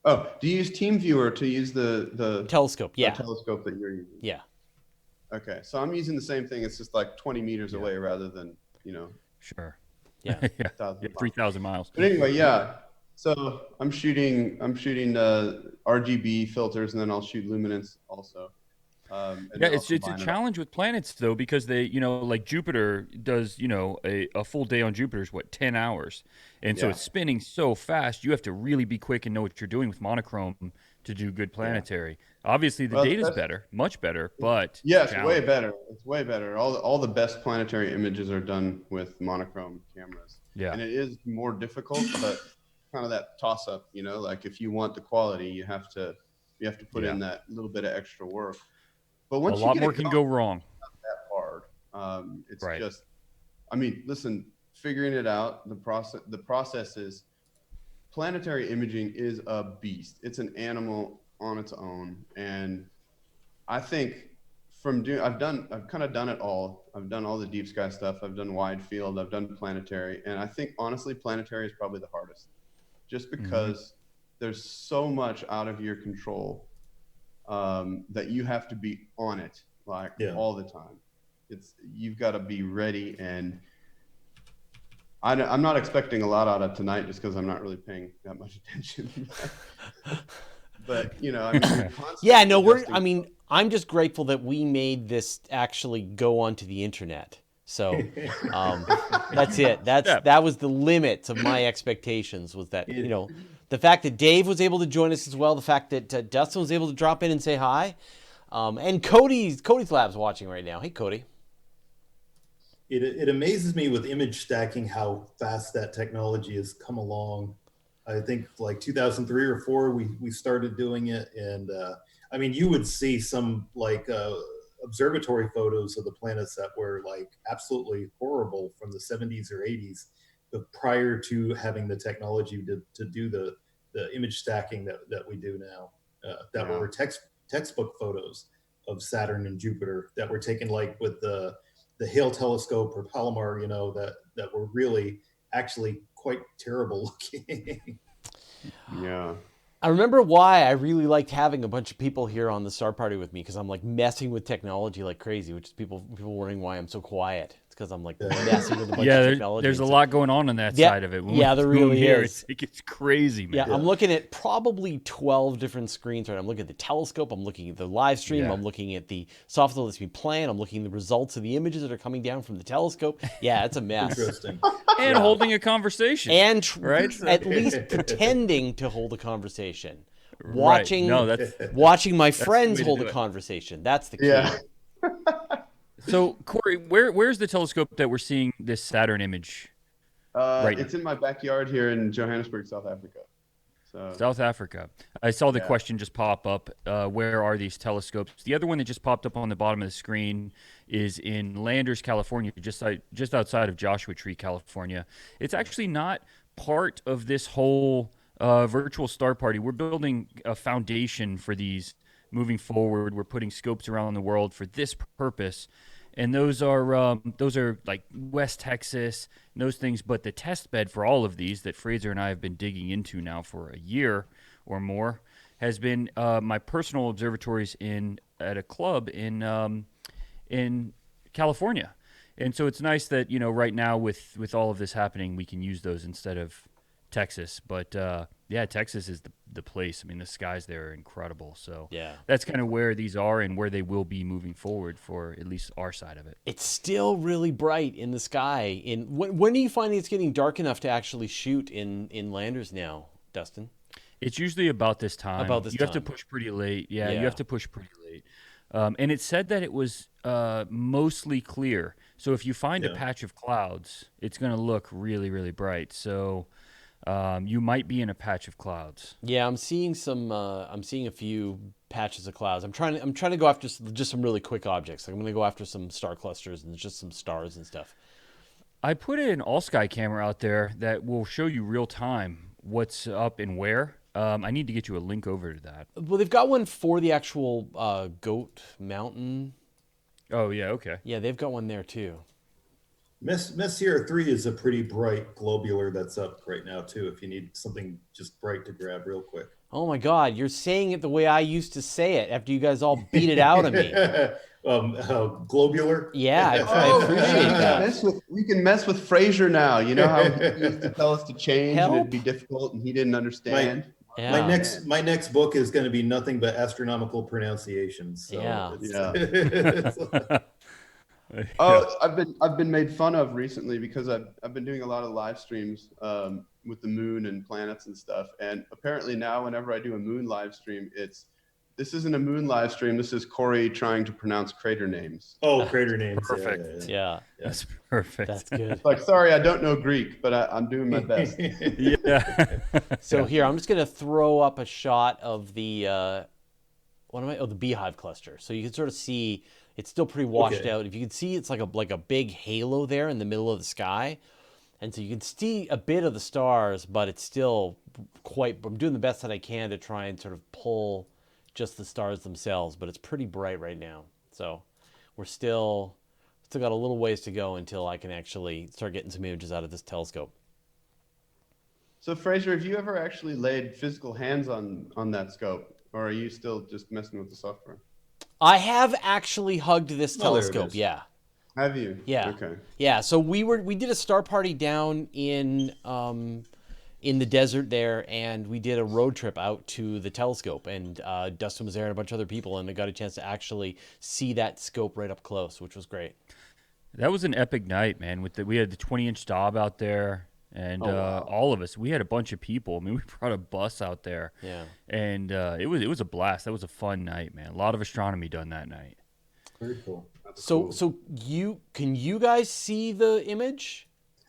Oh, do you use TeamViewer to use the telescope? Yeah. The telescope that you're using. Yeah. Okay, so I'm using the same thing. It's just like 20 meters away rather than Sure. Yeah. 3,000 miles. But anyway, So I'm shooting RGB filters, and then I'll shoot luminance also. And Yeah, then I'll it's a combine it all. challenge with planets though, because they, like Jupiter does, a full day on Jupiter is what, 10 hours. And so Yeah, it's spinning so fast, you have to really be quick and know what you're doing with monochrome to do good yeah. planetary. Obviously the Well, data's that's better, much better, but it's yeah, a it's way challenge. better. It's way better. All the best planetary images are done with monochrome cameras, Yeah. and it is more difficult, but kind of that toss up. Like if you want the quality, you have to put Yeah. in that little bit of extra work. But A once you lot get more it can going, go wrong. that hard. It's Right. just, I mean, listen, figuring it out, the process is planetary imaging is a beast. It's an animal on its own, and I think I've kind of done it all. I've done all the deep sky stuff. I've done wide field. I've done planetary, and I think honestly, planetary is probably the hardest, just Hmm. because there's so much out of your control, that you have to be on it like Yeah. all the time. You've got to be ready, and I'm not expecting a lot out of tonight just because I'm not really paying that much attention. But I mean, you're Yeah, constantly no, adjusting. I'm just grateful that we made this actually go onto the internet. So that's it. Yeah. That was the limit of my expectations, was that, It, the fact that Dave was able to join us as well, the fact that Dustin was able to drop in and say hi. And Cody's Lab's watching right now. Hey, Cody. it amazes me with image stacking how fast that technology has come along. I think like 2003 or four, we started doing it, and I mean, you would see some like observatory photos of the planets that were like absolutely horrible from the 70s or 80s, but prior to having the technology to do the image stacking that we do now, that Yeah. were textbook photos of Saturn and Jupiter that were taken like with the Hale telescope or Palomar, that were really actually quite terrible looking. Yeah. I remember why I really liked having a bunch of people here on the Star Party with me, because I'm like messing with technology like crazy, which is people wondering why I'm so quiet. It's because I'm like messing with a bunch of Yeah, technology. there's a And so, lot going on that yeah, side of it. yeah, there really Here, is. it's crazy, Yeah, man. I'm looking at probably 12 different screens right now. I'm looking at the telescope, I'm looking at the live stream, Yeah. I'm looking at the software that's been playing, I'm looking at the results of the images that are coming down from the telescope. Yeah, it's a mess. Interesting. And Yeah. holding a conversation. And right? at least pretending to hold a conversation. Right. No, Watching my that's the friends way to hold do a it. conversation. That's the key. Yeah. So, Cory, where's the telescope that we're seeing this Saturn image right now? It's in my backyard here in Johannesburg, South Africa. So South Africa. I saw the yeah. question just pop up. Where are these telescopes? The other one that just popped up on the bottom of the screen is in Landers, California, just outside of Joshua Tree, California. It's actually not part of this whole virtual star party. We're building a foundation for these moving forward. We're putting scopes around the world for this purpose. And those are like West Texas and those things. But the test bed for all of these that Fraser and I have been digging into now for a year or more has been my personal observatories at a club in California. And so it's nice that right now with all of this happening, we can use those instead of Texas. But yeah, Texas is the place. I mean, the skies there are incredible. So Yeah. that's kind of where these are and where they will be moving forward for at least our side of it. It's still really bright in the sky. When are you finding it's getting dark enough to actually shoot in Landers now, Dustin? It's usually about this time. About this You have to time. push pretty late. Yeah, Yeah. you have to push pretty late. And it said that it was mostly clear. So if you find a Yeah. patch of clouds, it's going to look really, really bright. So you might be in a patch of clouds. Yeah, I'm seeing some. I'm seeing a few patches of clouds. I'm trying to go after just some really quick objects. Like I'm going to go after some star clusters and just some stars and stuff. I put an all-sky camera out there that will show you real time what's up and where. I need to get you a link over to that. Well, they've got one for the actual Goat Mountain. Oh, yeah, okay. Yeah, they've got one there too. Messier 3 is a pretty bright globular that's up right now too, if you need something just bright to grab real quick. Oh my God, you're saying it the way I used to say it after you guys all beat it out of me. Globular. Yeah, I appreciate that. We can mess with Fraser now. You know how he used to tell us to change and it'd be difficult and he didn't understand. My next book is going to be nothing but astronomical pronunciations. So Oh, I've been made fun of recently because I've been doing a lot of live streams with the moon and planets and stuff. And apparently now, whenever I do a moon live stream, this isn't a moon live stream. This is Cory trying to pronounce crater names. Oh, crater names. Perfect. Yeah. That's perfect. That's good. Like, sorry, I don't know Greek, but I'm doing my best. Yeah. So here, I'm just going to throw up a shot of the, the beehive cluster. So you can sort of see it's still pretty washed out. If you can see, it's like a big halo there in the middle of the sky. And so you can see a bit of the stars, but it's still I'm doing the best that I can to try and sort of pull just the stars themselves, but it's pretty bright right now. So we're still got a little ways to go until I can actually start getting some images out of this telescope. So Fraser, have you ever actually laid physical hands on that scope, or are you still just messing with the software? I have actually hugged this telescope. Yeah. Have you? Yeah. Okay. Yeah. So we did a star party down in the desert there, and we did a road trip out to the telescope, and Dustin was there and a bunch of other people, and I got a chance to actually see that scope right up close, which was great. That was an epic night, man. We had the 20-inch Dob out there, and all of us. We had a bunch of people. I mean, we brought a bus out there. Yeah. And it was a blast. That was a fun night, man. A lot of astronomy done that night. Very cool. So can you guys see the image?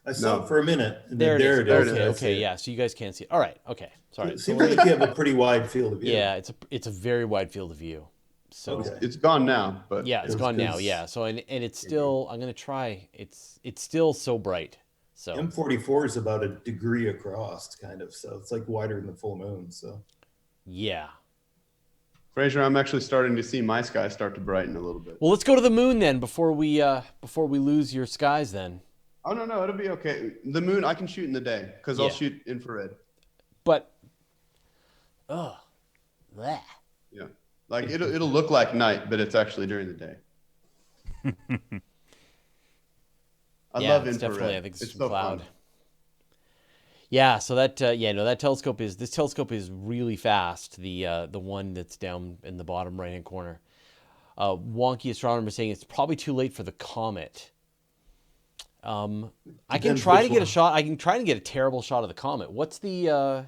I saw it for a minute. And there it is. Okay, yeah. So you guys can't see it. All right. Okay. Sorry. It seems like you have a pretty wide field of view. Yeah, it's a very wide field of view. So it's gone now, but yeah, it's gone now. Yeah. So and it's still. I'm gonna try. It's still so bright. So M44 is about a degree across, kind of. So it's like wider than the full moon. So yeah. Fraser, I'm actually starting to see my sky start to brighten a little bit. Well, let's go to the moon then before we lose your skies then. Oh no, it'll be okay. The moon I can shoot in the day because I'll shoot infrared. But yeah, like it'll look like night, but it's actually during the day. I love infrared. Definitely, I think it's so cloud. fun. Yeah, so that that telescope is really fast. The one that's down in the bottom right hand corner. Wonky astronomer saying it's probably too late for the Comet. I can try to get a shot. I can try to get a terrible shot of the Comet. What's the?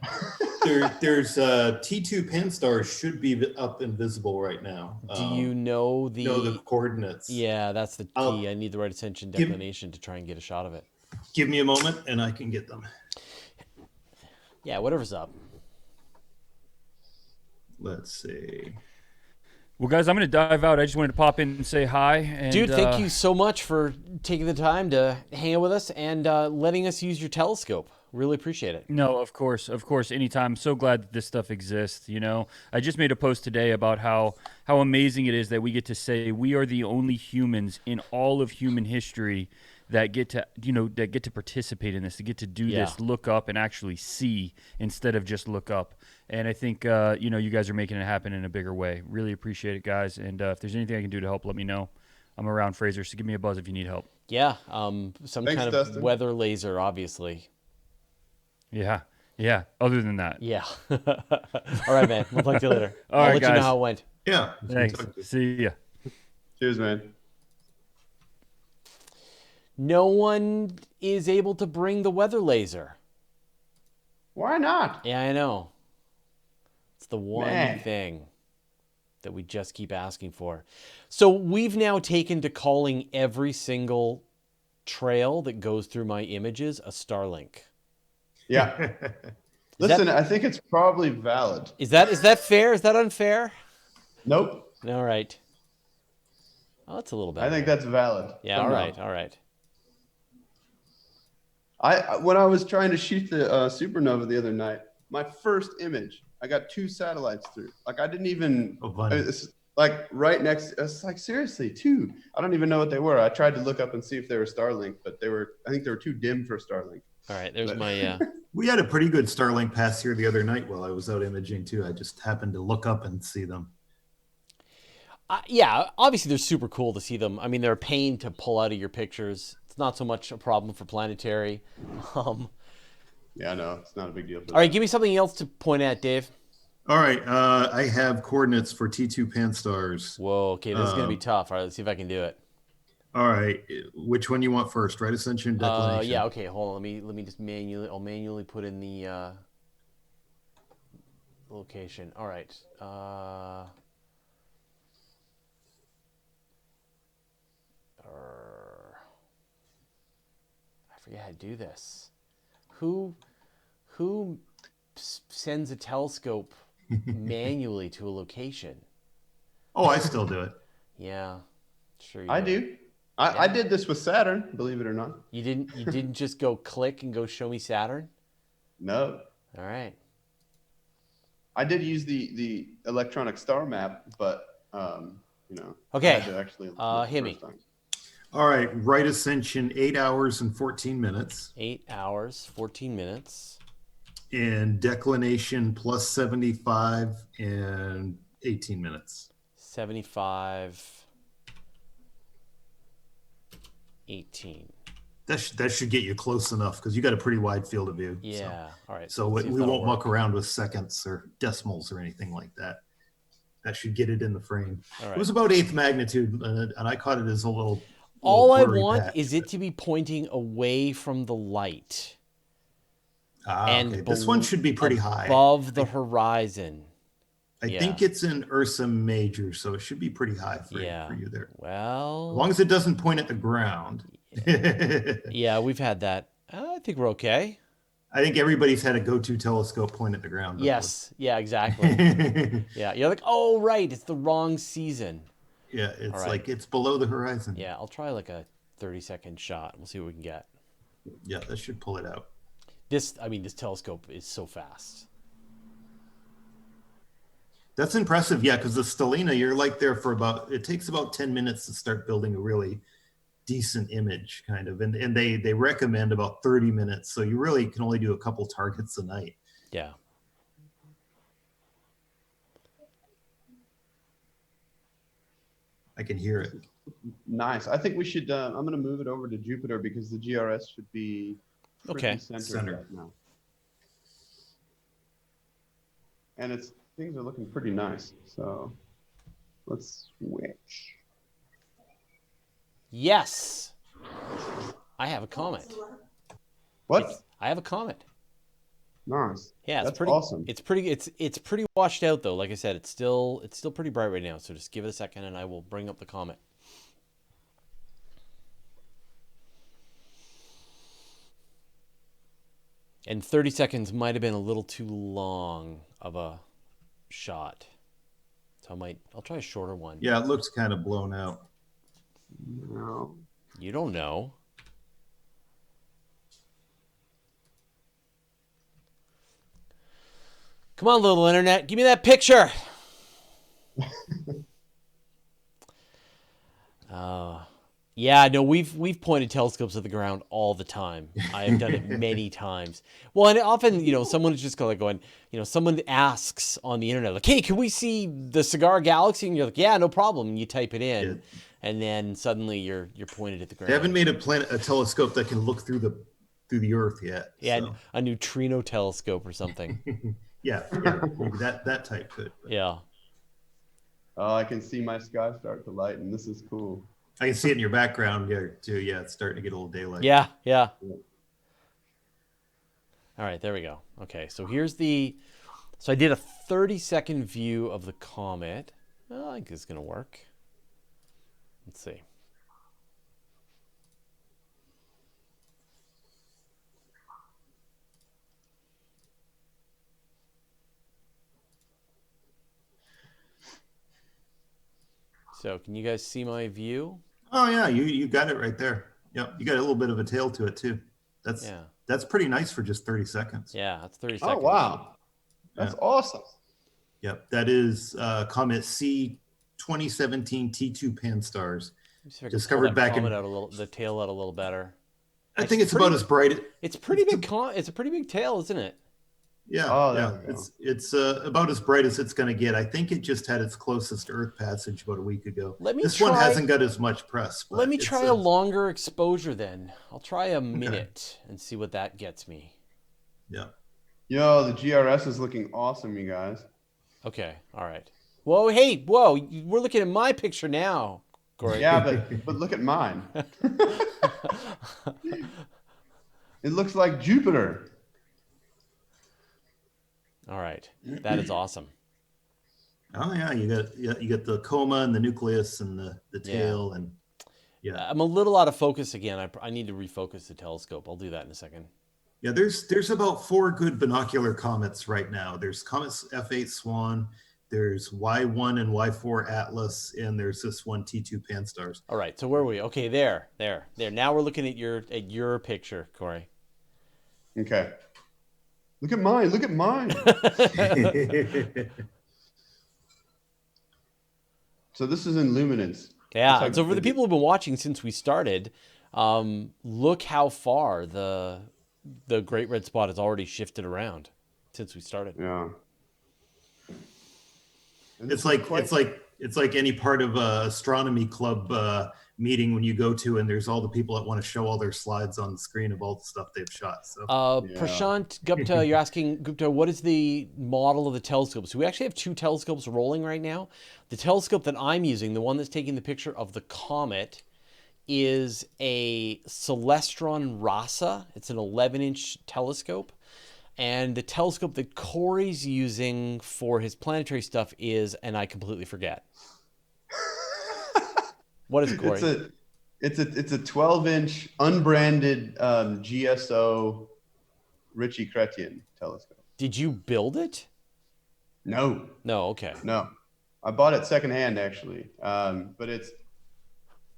There's T2 Pan-STARRS should be up and visible right now. Do you know the coordinates? Yeah, that's the key. I need the right ascension declination to try and get a shot of it. Give me a moment, and I can get them. Yeah, whatever's up. Let's see. Well, guys, I'm going to dive out. I just wanted to pop in and say hi. And, dude, thank you so much for taking the time to hang out with us and letting us use your telescope. Really appreciate it. No, of course, anytime. I'm so glad that this stuff exists. You know, I just made a post today about how amazing it is that we get to say we are the only humans in all of human history that get to participate in this, to get to do this, look up and actually see instead of just look up. And I think you guys are making it happen in a bigger way. Really appreciate it, guys. And if there's anything I can do to help, let me know. I'm around, Fraser, so give me a buzz if you need help. Yeah, Thanks, kind of Dustin. Weather laser, obviously. Yeah. Other than that. Yeah. All right, man. We'll talk to you later. I'll let guys. you know how it went. Yeah. Thanks. See ya. Cheers, man. No one is able to bring the weather laser. Why not? Yeah, I know. It's the one thing that we just keep asking for. So we've now taken to calling every single trail that goes through my images a Starlink. Yeah. Listen, I think it's probably valid. Is that fair? Is that unfair? Nope. All right. Oh, that's a little better. I think that's valid. Yeah, all right. When I was trying to shoot the supernova the other night, my first image, I got 2 satellites through. Like I didn't even, it's like right next, it's like seriously 2. I don't even know what they were. I tried to look up and see if they were Starlink, but I think they were too dim for Starlink. All right, there's my... We had a pretty good Starlink pass here the other night while I was out imaging too. I just happened to look up and see them. Yeah, obviously they're super cool to see them. I mean, they're a pain to pull out of your pictures. It's not so much a problem for planetary. Yeah, no, it's not a big deal. All right, give me something else to point at, Dave. All right, I have coordinates for T2 pan-stars. Whoa, okay, this is going to be tough. All right, let's see if I can do it. All right, which one you want first? Right ascension, declination? Yeah, okay, hold on. Let me just I'll manually put in the location. All right. I forget how to do this. Who sends a telescope manually to a location? Oh, I still do it. Yeah, sure. I do. I did this with Saturn, believe it or not. You didn't just go click and go show me Saturn? No. All right. I did use the electronic star map, but Okay. I had to actually hit me. All right, right ascension, 8 hours and 14 minutes. 8 hours, 14 minutes. And declination plus 75 and 18 minutes. 75, 18. That should get you close enough because you got a pretty wide field of view. Yeah. So. All right. So we won't muck around with seconds or decimals or anything like that. That should get it in the frame. All right. It was about 8th magnitude, and I caught it as a little. All I want is it to be pointing away from the light. And okay. This one should be pretty high. Above the horizon. I think it's in Ursa Major, so it should be pretty high for you there. Well, as long as it doesn't point at the ground. Yeah, we've had that. I think we're okay. I think everybody's had a go-to telescope point at the ground before. Yes. Yeah, exactly. Yeah. You're like, oh, right. It's the wrong season. Yeah. It's like it's below the horizon. Yeah. I'll try like a 30-second shot. We'll see what we can get. Yeah. That should pull it out. This telescope is so fast. That's impressive. Yeah. Because the Stellina, you're like there for it takes about 10 minutes to start building a really decent image kind of, and they recommend about 30 minutes, so you really can only do a couple targets a night. Yeah. I can hear it. Nice. I think we should I'm going to move it over to Jupiter because the GRS should be centered right now, and things are looking pretty nice, so let's switch. Yes, I have a comet. What? I have a comet. Nice. Yeah, that's pretty awesome. It's pretty washed out though. Like I said, it's still pretty bright right now. So just give it a second, and I will bring up the comet. And 30 seconds might have been a little too long of a shot, so I'll try a shorter one. Yeah, it looks kind of blown out. No. You don't know. Come on, little internet. Give me that picture. Yeah, no, we've pointed telescopes at the ground all the time. I have done it many times. Well, and often, someone is just going, someone asks on the internet, like, hey, can we see the cigar galaxy? And you're like, yeah, no problem. And you type it in. Yeah. And then suddenly you're pointed at the ground. They haven't made a telescope that can look through the Earth yet. Yeah, so. A neutrino telescope or something. yeah, maybe that type could. But. Yeah. Oh, I can see my sky start to lighten. This is cool. I can see it in your background too. Yeah, it's starting to get a little daylight. Yeah. All right, there we go. Okay, so so I did a 30-second view of the comet. Well, I think it's gonna work. Let's see. So can you guys see my view? Oh yeah, you got it right there. Yep, you got a little bit of a tail to it too. That's pretty nice for just 30 seconds. Yeah, that's 30 seconds. Oh wow, that's awesome. Yep, that is Comet C 2017 T2 pan-stars, discovered back in. The tail out a little better. I think it's about as bright. It's pretty big. It's a pretty big tail, isn't it? Yeah, yeah. It's about as bright as it's going to get. I think it just had its closest Earth passage about a week ago. This one hasn't got as much press. But let me try a longer exposure then. I'll try a minute and see what that gets me. Yeah. Yo, the GRS is looking awesome, you guys. Okay, all right. Whoa, hey, whoa, we're looking at my picture now, Cory. Yeah, but look at mine. It looks like Jupiter. All right, that is awesome. Oh yeah, you got the coma and the nucleus and the tail and I'm a little out of focus again. I need to refocus the telescope. I'll do that in a second. Yeah, there's about 4 good binocular comets right now. There's Comet F8 Swan, there's Y1 and Y4 Atlas, and there's this one T2 Pan-STARRS. All right, so where were we? Okay, there. Now we're looking at your picture, Cory. Okay. Look at mine. Look at mine. So this is in luminance. Yeah. So for the people who've been watching since we started, look how far the Great Red Spot has already shifted around since we started. Yeah. It's like any part of a astronomy club meeting when you go to, and there's all the people that want to show all their slides on the screen of all the stuff they've shot. So, Prashant Gupta, you're asking, Gupta, what is the model of the telescope? So we actually have 2 telescopes rolling right now. The telescope that I'm using, the one that's taking the picture of the comet, is a Celestron Rasa. It's an 11-inch telescope. And the telescope that Cory's using for his planetary stuff is, and I completely forget. What is it, Cory? It's a 12-inch unbranded GSO Ritchie Chrétien telescope. Did you build it? No. No. Okay. No, I bought it secondhand actually, but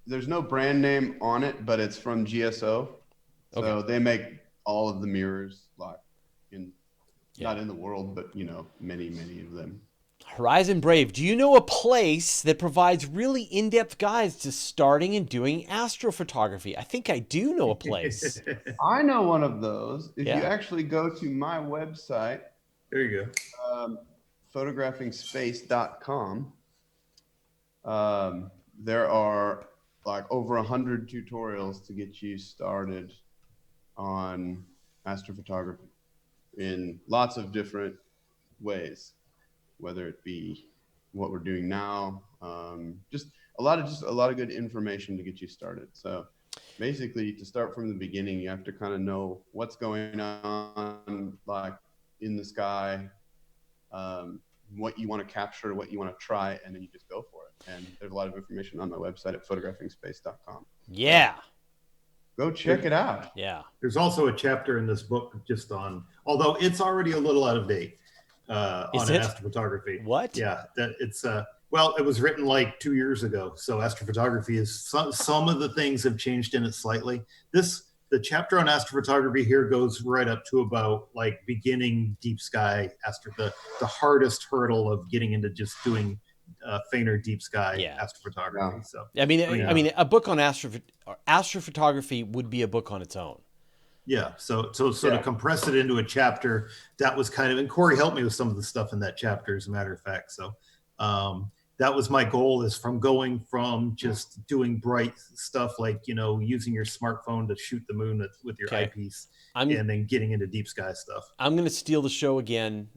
there's no brand name on it, but it's from GSO. So they make all of the mirrors, like not in the world, but many of them. Horizon Brave, do you know a place that provides really in-depth guides to starting and doing astrophotography? I think I do know a place. I know one of those. If you actually go to my website, there you go, photographingspace.com, there are like over 100 tutorials to get you started on astrophotography in lots of different ways, whether it be what we're doing now, just a lot of good information to get you started. So basically, to start from the beginning, you have to kind of know what's going on, like in the sky, what you want to capture, what you want to try, and then you just go for it. And there's a lot of information on my website at photographingspace.com. Yeah. So go check it out. Yeah. There's also a chapter in this book just on, although it's already a little out of date, on astrophotography. What? Yeah, that it's well, it was written like 2 years ago, so astrophotography is some of the things have changed in it slightly. The chapter on astrophotography here goes right up to about like beginning deep sky the hardest hurdle of getting into just doing fainter deep sky astrophotography. Yeah. So I mean, a book on astrophotography would be a book on its own. Yeah, so to compress it into a chapter, that was kind of, and Cory helped me with some of the stuff in that chapter, as a matter of fact. So that was my goal, is going from just doing bright stuff like, using your smartphone to shoot the moon with your eyepiece, and then getting into deep sky stuff. I'm going to steal the show again,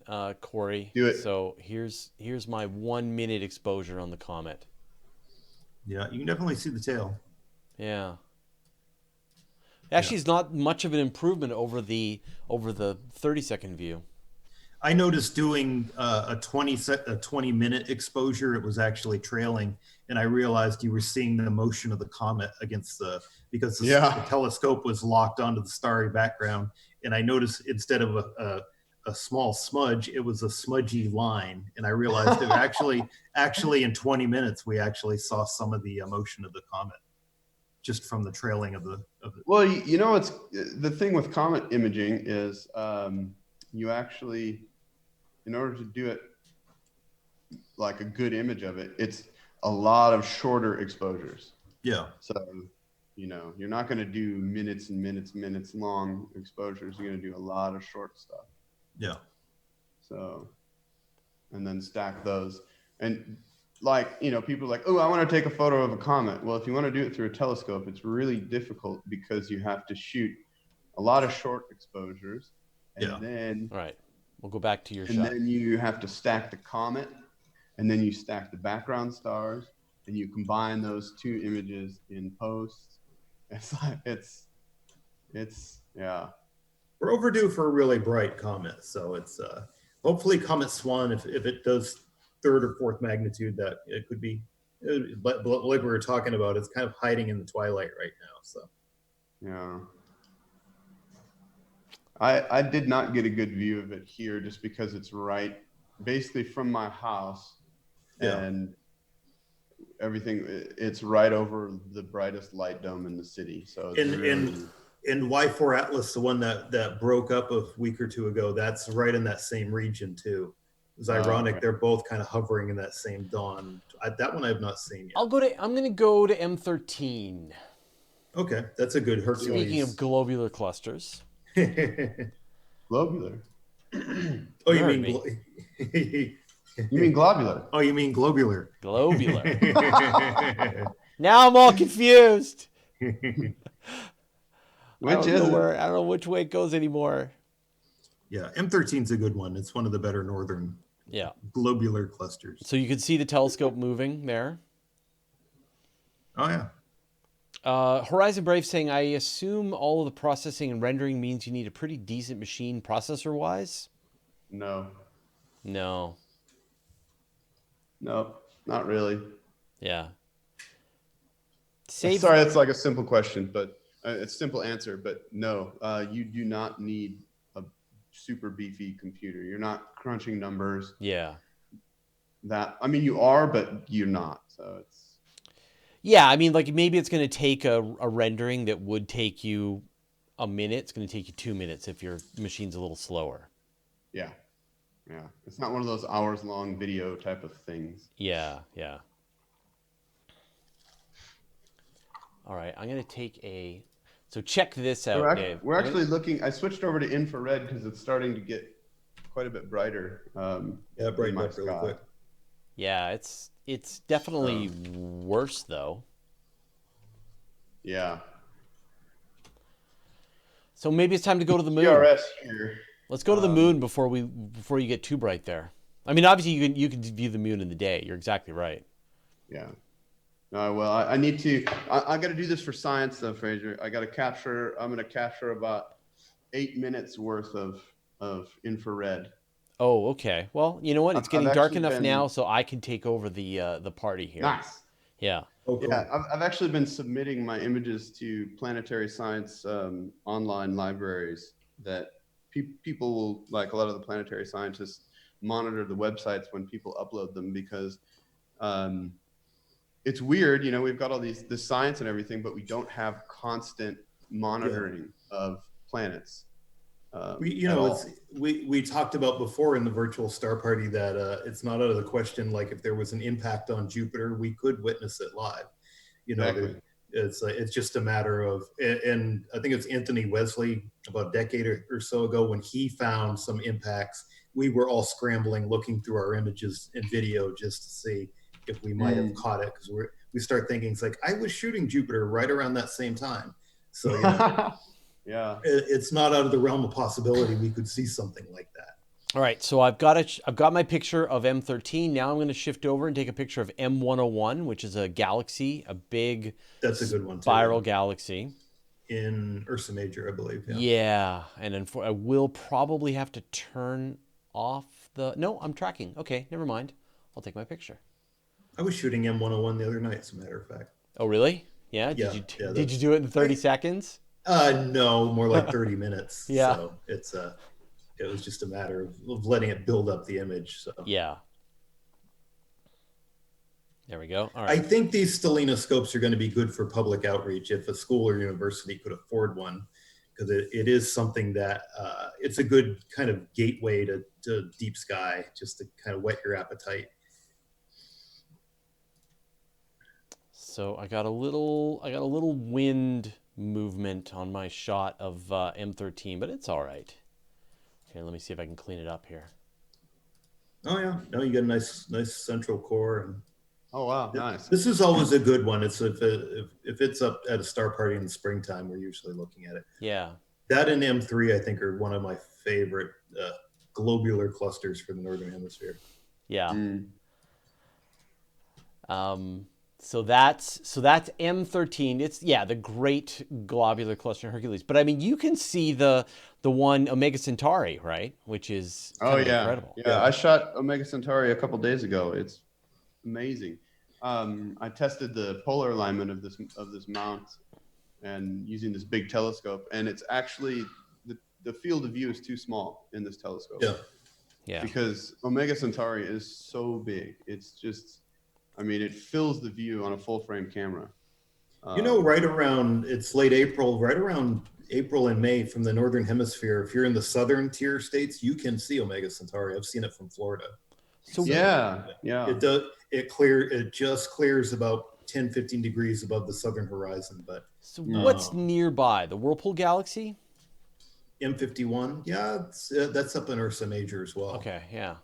Cory. Do it. So here's my 1 minute exposure on the comet. Yeah, you can definitely see the tail. Yeah. Actually, it's not much of an improvement over the 30-second view. I noticed doing a 20-minute exposure, it was actually trailing, and I realized you were seeing the motion of the comet against because the telescope was locked onto the starry background, and I noticed instead of a small smudge, it was a smudgy line, and I realized that actually in 20 minutes we actually saw some of the motion of the comet, just from the trailing of the. Well, it's the thing with comet imaging is you actually, in order to do it like a good image of it, it's a lot of shorter exposures. Yeah. So, you're not going to do minutes and minutes long exposures. You're going to do a lot of short stuff. Yeah. So, and then stack those. And like, people are like, oh, I want to take a photo of a comet. Well, if you want to do it through a telescope, it's really difficult because you have to shoot a lot of short exposures. And then, all right, we'll go back to your shot. And then you have to stack the comet, and then you stack the background stars, and you combine those two images in post. It's like, yeah. We're overdue for a really bright comet. So it's hopefully Comet Swan, if it does third or fourth magnitude, that it could be, but like we were talking about, it's kind of hiding in the twilight right now. So yeah. I did not get a good view of it here just because it's right basically from my house, and everything, it's right over the brightest light dome in the city. So it's in Y4 Atlas, the one that broke up a week or two ago, that's right in that same region too. It was ironic. Right. They're both kind of hovering in that same dawn. That one I have not seen yet. I'm going to go to M13. Okay, that's a good Hercules. Speaking of globular clusters. Globular. Oh, you mean you mean globular? Oh, you mean globular? Globular. Now I'm all confused. I don't know which way it goes anymore. Yeah, M13's a good one. It's one of the better northern globular clusters. So you can see the telescope moving there. Oh, yeah. Horizon Brave saying, I assume all of the processing and rendering means you need a pretty decent machine processor-wise? No. No. No, not really. Yeah. Sorry, it's like a simple question, but it's a simple answer, but no, you do not need a super beefy computer. You're not crunching numbers. Yeah. I mean, you are, but you're not. So it's. Yeah, I mean, like maybe it's going to take a rendering that would take you a minute. It's going to take you 2 minutes if your machine's a little slower. Yeah. Yeah. It's not one of those hours-long video type of things. Yeah, yeah. All right, I'm going to take so check this out, Dave. We're actually looking, I switched over to infrared because it's starting to get quite a bit brighter. Brighten up really quick. Yeah, it's definitely worse though. Yeah. So maybe it's time to go to the moon. PRS here. Let's go to the moon before you get too bright there. I mean, obviously you can view the moon in the day. You're exactly right. Yeah. Well, I need to. I got to do this for science, though, Fraser. I'm going to capture about 8 minutes worth of infrared. Oh, okay. Well, you know what? It's getting dark enough now, so I can take over the party here. Nice. Yeah. Oh, cool. Yeah, I've actually been submitting my images to planetary science online libraries that people will, like a lot of the planetary scientists, monitor the websites when people upload them because it's weird. We've got all this science and everything, but we don't have constant monitoring of planets. We talked about before in the virtual star party that it's not out of the question. Like if there was an impact on Jupiter, we could witness it live. Exactly. It's just a matter of, and I think it's Anthony Wesley about a decade or so ago when he found some impacts. We were all scrambling, looking through our images and video just to see if we might have caught it, because we start thinking it's like I was shooting Jupiter right around that same time. So yeah, it's not out of the realm of possibility we could see something like that. All right, so I've got my picture of M13. Now I'm going to shift over and take a picture of M101, which is a galaxy, a big that's a good one too, spiral galaxy in Ursa Major, I believe. Yeah, and then I will probably have to turn off no, I'm tracking. Okay, never mind. I'll take my picture. I was shooting M101 the other night, as a matter of fact. Oh, really? Yeah. Did you do it in 30 seconds? No, more like 30 minutes. Yeah. So it was just a matter of letting it build up the image. So yeah. There we go. All right. I think these stelinoscopes are going to be good for public outreach if a school or university could afford one, because it is something that it's a good kind of gateway to deep sky, just to kind of whet your appetite. So I got a little wind movement on my shot of M13, but it's all right. Okay, let me see if I can clean it up here. Oh yeah, no, you get a nice central core, and oh wow, nice. This is always a good one. It's if it's up at a star party in the springtime, we're usually looking at it. Yeah, that and M3 I think are one of my favorite globular clusters for the northern hemisphere. Yeah. So that's M13. It's the great globular cluster in Hercules. But I mean, you can see the one Omega Centauri, right? Which is kind of incredible. Yeah, I shot Omega Centauri a couple days ago. It's amazing. I tested the polar alignment of this mount and using this big telescope, and it's actually the field of view is too small in this telescope. Yeah. Because Omega Centauri is so big. It's just, I mean, it fills the view on a full frame camera. Right around, it's late April, right around April and May from the northern hemisphere, if you're in the southern tier states, you can see Omega Centauri. I've seen it from Florida. So it just clears about 10-15 degrees above the southern horizon. But so what's nearby? The Whirlpool Galaxy? M51, that's up in Ursa Major as well. Okay, yeah.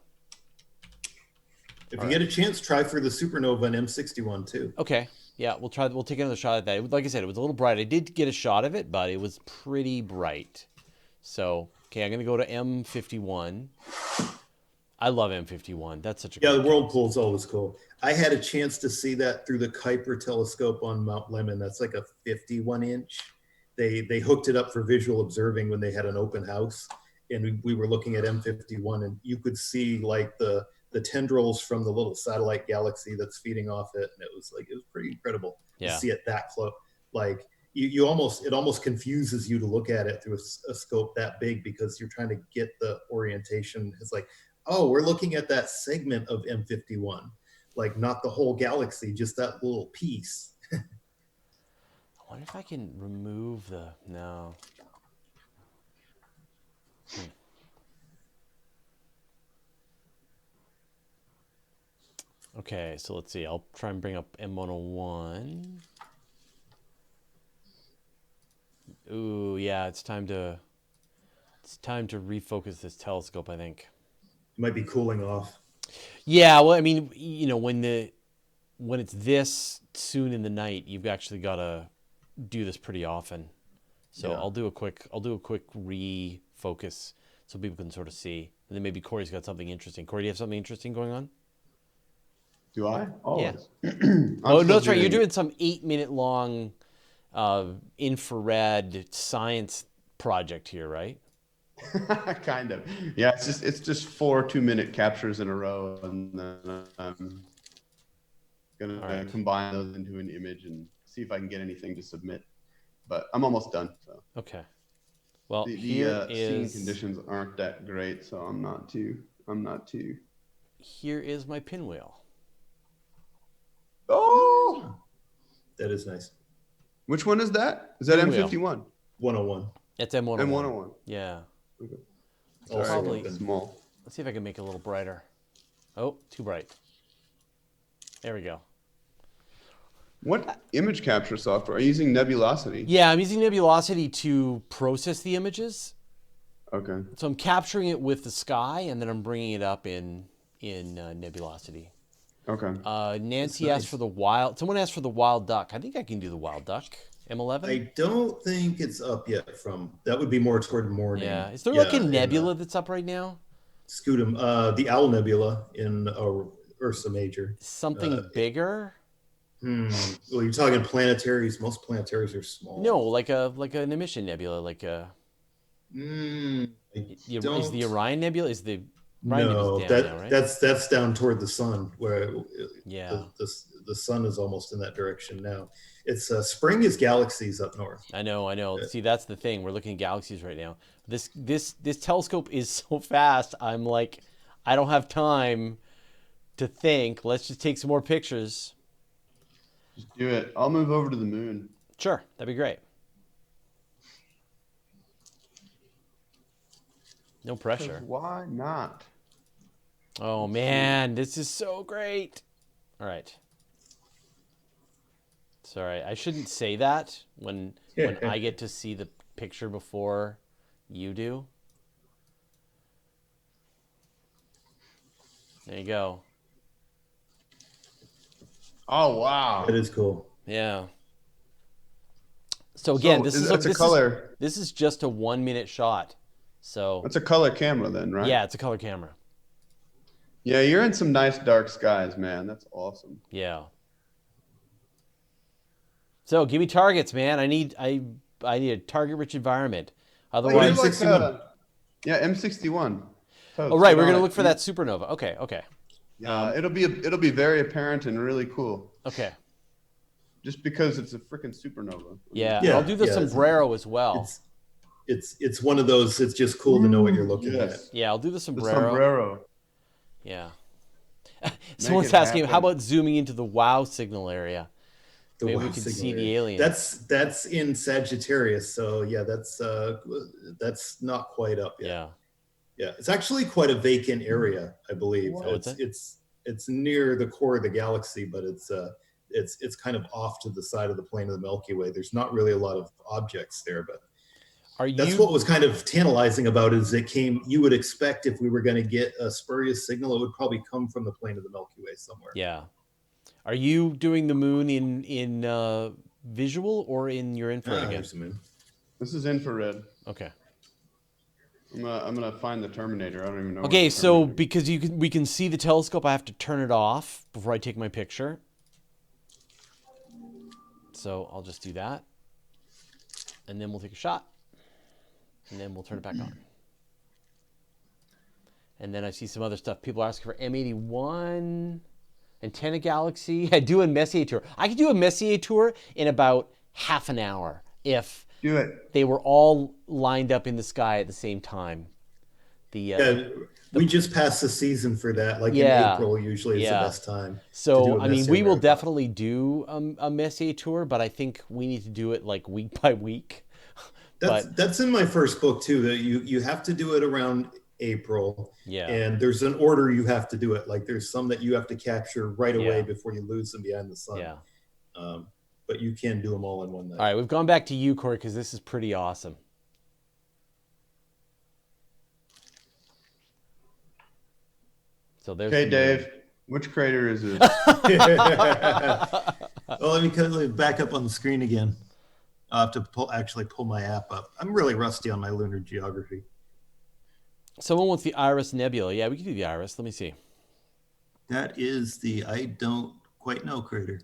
If you get a chance, try for the supernova in M61 too. Okay, yeah, we'll take another shot at that. Like I said, it was a little bright. I did get a shot of it, but it was pretty bright. So, okay, I'm gonna go to M51. I love M51. That's such a the Whirlpool's always cool. I had a chance to see that through the Kuiper telescope on Mount Lemmon. That's like a 51-inch. They hooked it up for visual observing when they had an open house, and we were looking at M51, and you could see like the tendrils from the little satellite galaxy that's feeding off it, and it was pretty incredible to see it that close. Like it almost confuses you to look at it through a scope that big, because you're trying to get the orientation. It's like, oh, we're looking at that segment of M51, like not the whole galaxy, just that little piece. I wonder if I can remove no. Okay, so let's see. I'll try and bring up M101. Ooh, yeah, it's time to refocus this telescope, I think. It might be cooling off. Yeah, well, I mean, when it's this soon in the night, you've actually got to do this pretty often. So I'll do a quick refocus so people can sort of see. And then maybe Cory's got something interesting. Cory, do you have something interesting going on? Do I? Always. Yeah. Oh, no, that's right. You're doing some 8-minute long infrared science project here, right? Kind of. Yeah, it's just 4 2-minute captures in a row, and then I'm gonna combine those into an image and see if I can get anything to submit. But I'm almost done. So. Okay. Well, the scene conditions aren't that great, so I'm not too. Here is my pinwheel. Oh, that is nice. Which one is that? Is that M51? 101. It's M101. M101. Yeah. Okay. Probably small. Let's see if I can make it a little brighter. Oh, too bright. There we go. What image capture software are you using? Nebulosity? Yeah, I'm using Nebulosity to process the images. Okay. So I'm capturing it with the sky, and then I'm bringing it up in Nebulosity. Okay. Nancy asked for the wild. Someone asked for the wild duck. I think I can do the wild duck. M11. I don't think it's up yet. That would be more toward morning. Yeah. Is there like a nebula that's up right now? Scutum, the Owl Nebula in Ursa Major. Something bigger. Well, you're talking planetaries. Most planetaries are small. No, like an emission nebula, like a. Is the Orion Nebula? Is the Orion Nebula's down now, right? that's down toward the sun, where the sun is almost in that direction now. It's spring is Galaxies up north. I know. See, that's the thing. We're looking at Galaxies right now. This telescope is so fast. I'm like, I don't have time to think. Let's just take some more pictures. Just do it. I'll move over to the moon. Sure, that'd be great. No pressure. Why not? Oh man, this is so great. All right. Sorry, I shouldn't say that when I get to see the picture before you do. There you go. Oh wow, that is cool. Yeah. So again, this is just a 1 minute shot. So that's a color camera then, right? Yeah, it's a color camera. Yeah, you're in some nice dark skies, man. That's awesome. Yeah. So give me targets, man. I need a target-rich environment. Otherwise, M61. Yeah, M61. Oh right, we're gonna look for that supernova. Okay. Yeah, it'll be very apparent and really cool. Okay. Just because it's a freaking supernova. Yeah, I'll do the sombrero as well. It's one of those. It's just cool to know what you're looking at. Yeah, I'll do the sombrero. The sombrero. Yeah. Someone's asking, how about zooming into the WOW signal area? Maybe we can see the aliens. That's in Sagittarius, so yeah, that's not quite up yet. Yeah. It's actually quite a vacant area, I believe. It's near the core of the galaxy, but it's kind of off to the side of the plane of the Milky Way. There's not really a lot of objects there, but that's what was kind of tantalizing about it, is you would expect if we were going to get a spurious signal, it would probably come from the plane of the Milky Way somewhere. Yeah. Are you doing the moon in visual or in your infrared again? The moon. This is infrared. Okay. I'm gonna find the Terminator. I don't even know. Okay, so because we can see the telescope, I have to turn it off before I take my picture. So I'll just do that, and then we'll take a shot, and then we'll turn it back on. And then I see some other stuff. People are asking for M81, antenna galaxy. I do a Messier tour. I could do a Messier tour in about half an hour if they were all lined up in the sky at the same time. We just passed the season for that. Like in April, usually is the best time. So, I mean, we will definitely do a Messier tour, but I think we need to do it like week by week. That's in my first book too, that you have to do it around April. Yeah. And there's an order you have to do it. Like there's some that you have to capture right away before you lose them behind the sun. Yeah. But you can do them all in one night. All right, we've gone back to you, Cory, because this is pretty awesome. So there's. Okay, Dave. Which crater is it? Well, let me back up on the screen again. I'll have to pull my app up. I'm really rusty on my lunar geography. Someone wants the Iris Nebula. Yeah, we can do the Iris. Let me see. That is I don't quite know crater.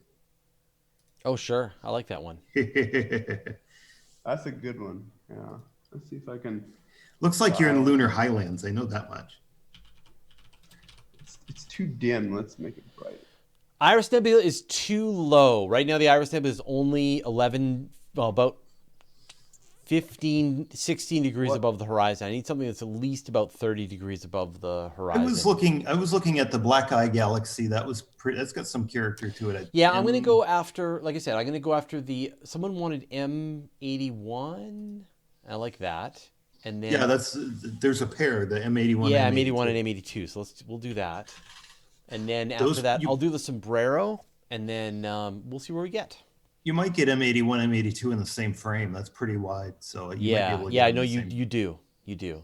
Oh, sure. I like that one. That's a good one. Yeah. Let's see if I can. Looks like you're in lunar highlands. I know that much. It's too dim. Let's make it bright. Iris Nebula is too low. Right now, the Iris Nebula is only about 15, 16 degrees above the horizon. I need something that's at least about 30 degrees above the horizon. I was looking at the Black Eye Galaxy. That's got some character to it. I'm going to go after, like I said, I'm going to go after someone wanted M81. I like that. And then there's a pair, the M81. Yeah, M81 and M82. So we'll do that. And then after that, I'll do the sombrero, and then we'll see where we get. You might get M81, M82 in the same frame. That's pretty wide. So might be able to I know you do. You do.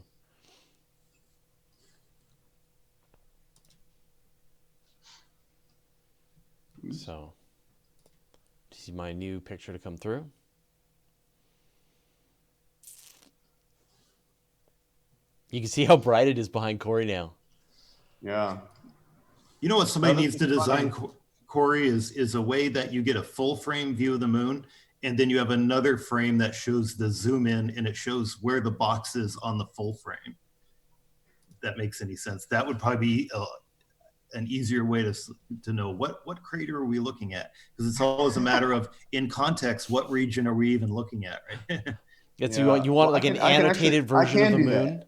So, see my new picture to come through. You can see how bright it is behind Cory now. Yeah. You know what somebody needs to design, Cory, is a way that you get a full frame view of the moon, and then you have another frame that shows the zoom in, and it shows where the box is on the full frame. If that makes any sense. That would probably be an easier way to know what crater are we looking at, because it's always a matter of, in context, what region are we even looking at, right? You want like an annotated version of the moon?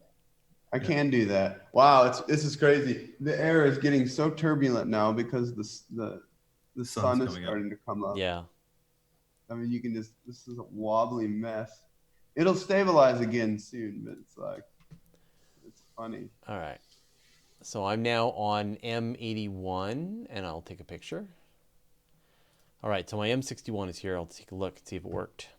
I can do that. Wow, this is crazy. The air is getting so turbulent now because the sun is starting to come up. Yeah. I mean, this is a wobbly mess. It'll stabilize again soon, but it's funny. All right. So I'm now on M81, and I'll take a picture. All right, so my M61 is here. I'll take a look and see if it worked.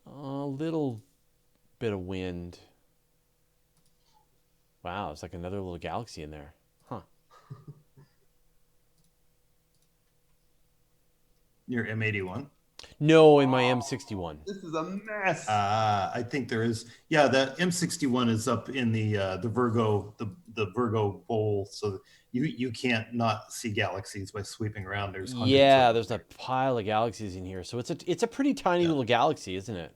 A little bit of wind. Wow, it's like another little galaxy in there. Huh. Your M81? No, in my M61. This is a mess. I think there is. Yeah, the M61 is up in the Virgo, the Virgo bowl, so you can't not see galaxies by sweeping around. There's hundreds. Yeah, there's a pile of galaxies in here. So it's a pretty tiny little galaxy, isn't it?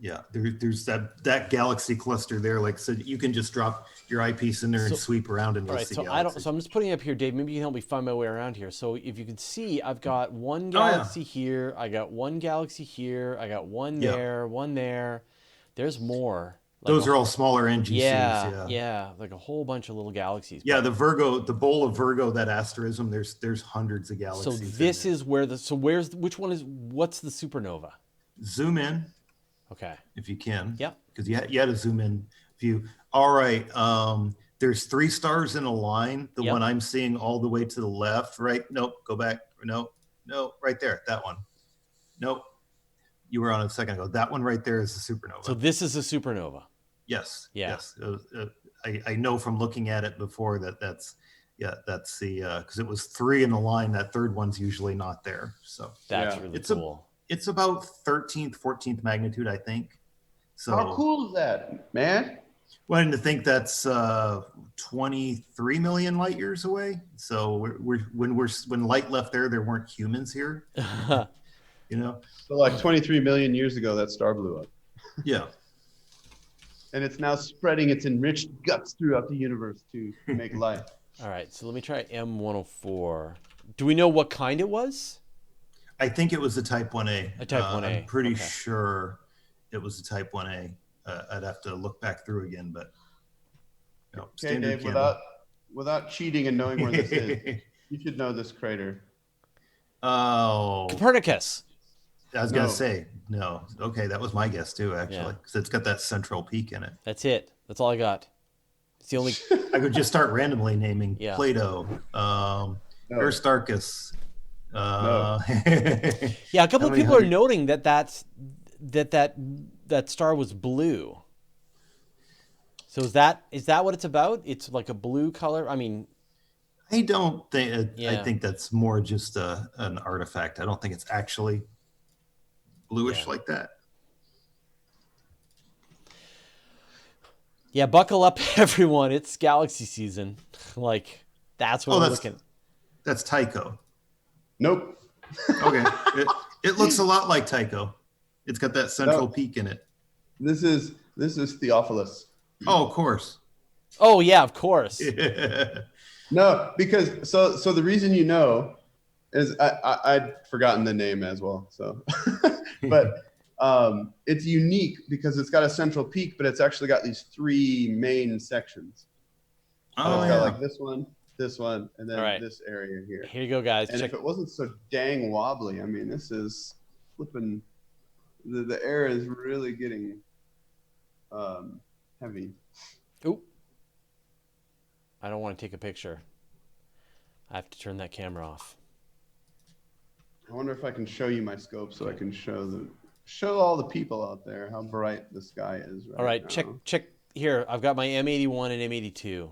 Yeah, there's that galaxy cluster there. Like, so you can just drop your eyepiece in there and sweep around and you'll see galaxies. So I'm just putting it up here, Dave. Maybe you can help me find my way around here. So if you can see, I've got one galaxy here. I got one galaxy here. I got one there, one there. There's more. Like those are all smaller NGCs. Yeah, like a whole bunch of little galaxies. Yeah, the Virgo, the bowl of Virgo, that asterism. There's hundreds of galaxies. So this is where which one is? What's the supernova? Zoom in. Okay. If you can. Yep. Because you had to zoom in view. All right. There's 3 stars in a line. The one I'm seeing all the way to the left, right? Nope. Go back. No, right there. That one. Nope. You were on a second ago. That one right there is the supernova. So this is a supernova. Yes. Yeah. Yes. I know from looking at it before that's the because it was 3 in the line. That third one's usually not there. So that's really cool. It's about 13th, 14th magnitude, I think. So how cool is that, man? Well, and to think that's 23 million light years away. So when light left there weren't humans here. You know. So like 23 million years ago, that star blew up. Yeah. And it's now spreading its enriched guts throughout the universe to make life. All right, so let me try M104. Do we know what kind it was? I think it was a Type 1A. A Type 1A. I'm pretty sure it was a Type 1A. I'd have to look back through again, but okay, Dave, without cheating and knowing where this is, you should know this crater. Oh, Copernicus. I was gonna say no. Okay, that was my guess too, actually, because it's got that central peak in it. That's it. That's all I got. It's the only. I could just start randomly naming Plato, Aristarchus. Yeah, a couple of people are noting that star was blue. So is that what it's about? It's like a blue color. I mean, I don't think. I think that's more just an artifact. I don't think it's actually bluish like that. Yeah, buckle up, everyone. It's galaxy season. Like that's what we're looking. That's Tycho. Nope. Okay. It looks a lot like Tycho. It's got that central peak in it. This is Theophilus. Oh, of course. Oh yeah, of course. No, because so the reason is I'd forgotten the name as well. So, but it's unique because it's got a central peak, but it's actually got these 3 main sections. So it's got like this one, and then this area here. Here you go, guys. And if it wasn't so dang wobbly, I mean, this is flipping. The air is really getting heavy. Oop. I don't want to take a picture. I have to turn that camera off. I wonder if I can show you my scope so I can show all the people out there how bright the sky is all right, now. check here. I've got my M81 and M82.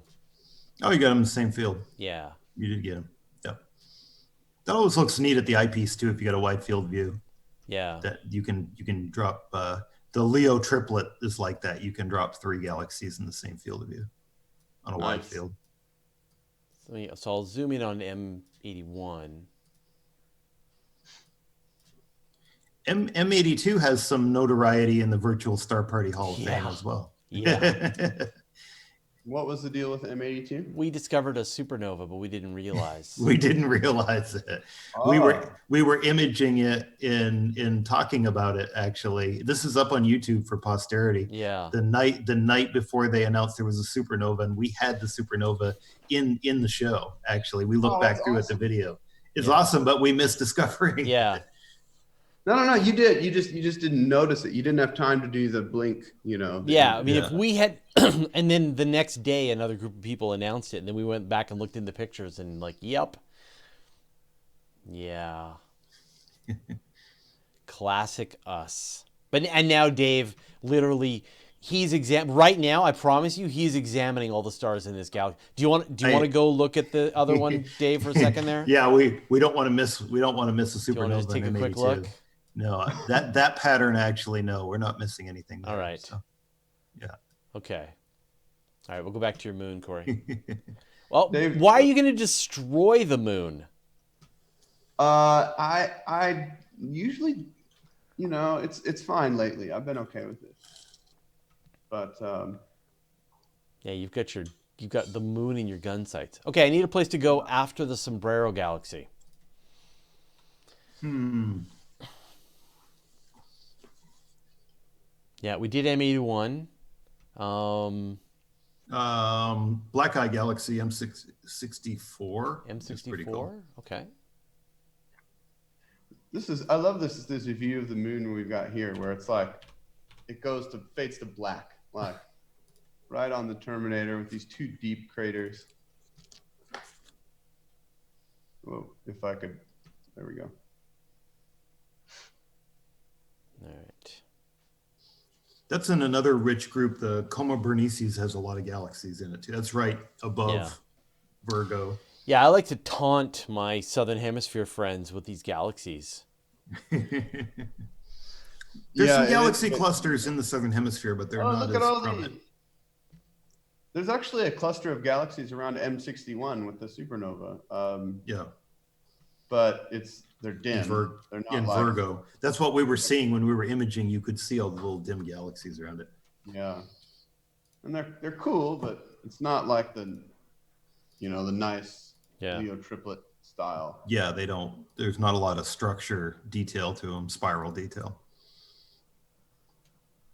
Oh, you got them in the same field. Yeah. You did get them. Yep. That always looks neat at the eyepiece too if you got a wide field view. Yeah. That you can drop the Leo triplet is like that. You can drop 3 galaxies in the same field of view on a wide field. So I'll zoom in on M81. M82 has some notoriety in the Virtual Star Party Hall of Fame as well. Yeah. What was the deal with M82? We discovered a supernova, but we didn't realize. We didn't realize it. Oh. We were imaging it in talking about it. Actually, this is up on YouTube for posterity. Yeah. The night before they announced there was a supernova, and we had the supernova in the show. Actually, we looked back through at the video. It's awesome, but we missed discovering. Yeah. No, you did. You just didn't notice it. You didn't have time to do the blink, Yeah, I mean, if we had, and then the next day another group of people announced it, and then we went back and looked in the pictures, and like, yep, yeah, classic us. And now Dave literally He's right now. I promise you, he's examining all the stars in this galaxy. Do you want to go look at the other one, Dave, for a second there? Yeah, we don't want to miss the supernova. Do you want to just take a quick look? No, that pattern actually, no, we're not missing anything there. All right. So, yeah. Okay. All right, we'll go back to your moon, Cory. Well, Dave, why are you going to destroy the moon? I usually, it's fine lately. I've been okay with it. But yeah, you've got the moon in your gun sights. Okay, I need a place to go after the Sombrero Galaxy. Yeah, we did M81. Black Eye Galaxy M64. M64. Cool. Okay. I love this view of the moon we've got here, where it's like it fades to black, like right on the terminator with these two deep craters. Whoa, if I could, there we go. All right. That's in another rich group. The Comet Berenices has a lot of galaxies in it too. That's right above Virgo. Yeah, I like to taunt my Southern Hemisphere friends with these galaxies. There's some galaxy clusters in the Southern Hemisphere, but they're not as prominent. There's actually a cluster of galaxies around M61 with the supernova. Yeah. But they're dim. They're not in Virgo. That's what we were seeing when we were imaging. You could see all the little dim galaxies around it. Yeah. And they're cool, but it's not like the nice Leo triplet style. Yeah, there's not a lot of structure detail to them, spiral detail.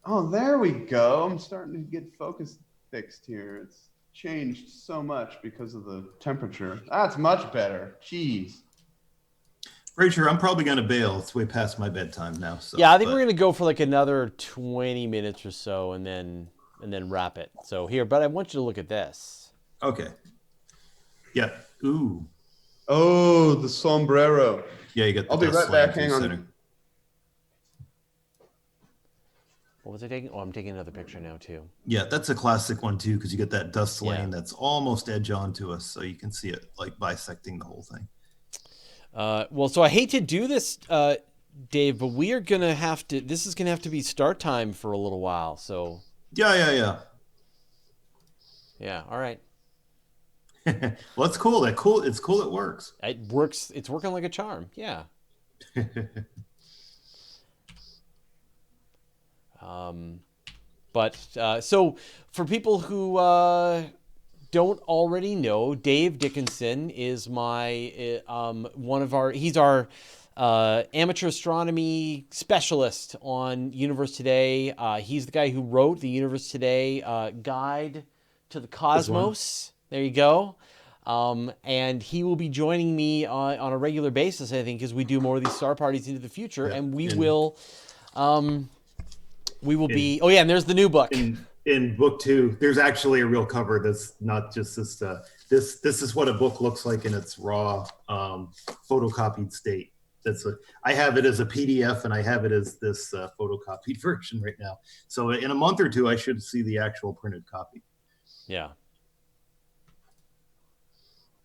Oh, there we go. I'm starting to get focus fixed here. It's changed so much because of the temperature. That's much better. Jeez. Fraser, I'm probably going to bail. It's way past my bedtime now. So, yeah, I think we're going to go for like another 20 minutes or so and then wrap it. So here, but I want you to look at this. Okay. Yeah. Ooh. Oh, the sombrero. Yeah, you got the I'll be right back. Hang on. Center. What was I taking? Oh, I'm taking another picture now too. Yeah, that's a classic one too, because you get that dust lane that's almost edge on to us, so you can see it like bisecting the whole thing. Well, so I hate to do this, Dave, but we are gonna have to. This is gonna have to be start time for a little while. So. Yeah. Yeah. All right. Well, it's cool. It's cool. It works. It works. It's working like a charm. Yeah. So for people who don't already know, Dave Dickinson is my he's our amateur astronomy specialist on Universe Today. He's the guy who wrote the Universe Today Guide to the Cosmos. There you go. And he will be joining me on a regular basis, I think, as we do more of these star parties into the future. Yeah, and we will be. Oh yeah, and there's the new book. In book 2, there's actually a real cover that's not just this. This is what a book looks like in its raw photocopied state. I have it as a PDF and I have it as this photocopied version right now. So in a month or two, I should see the actual printed copy. Yeah.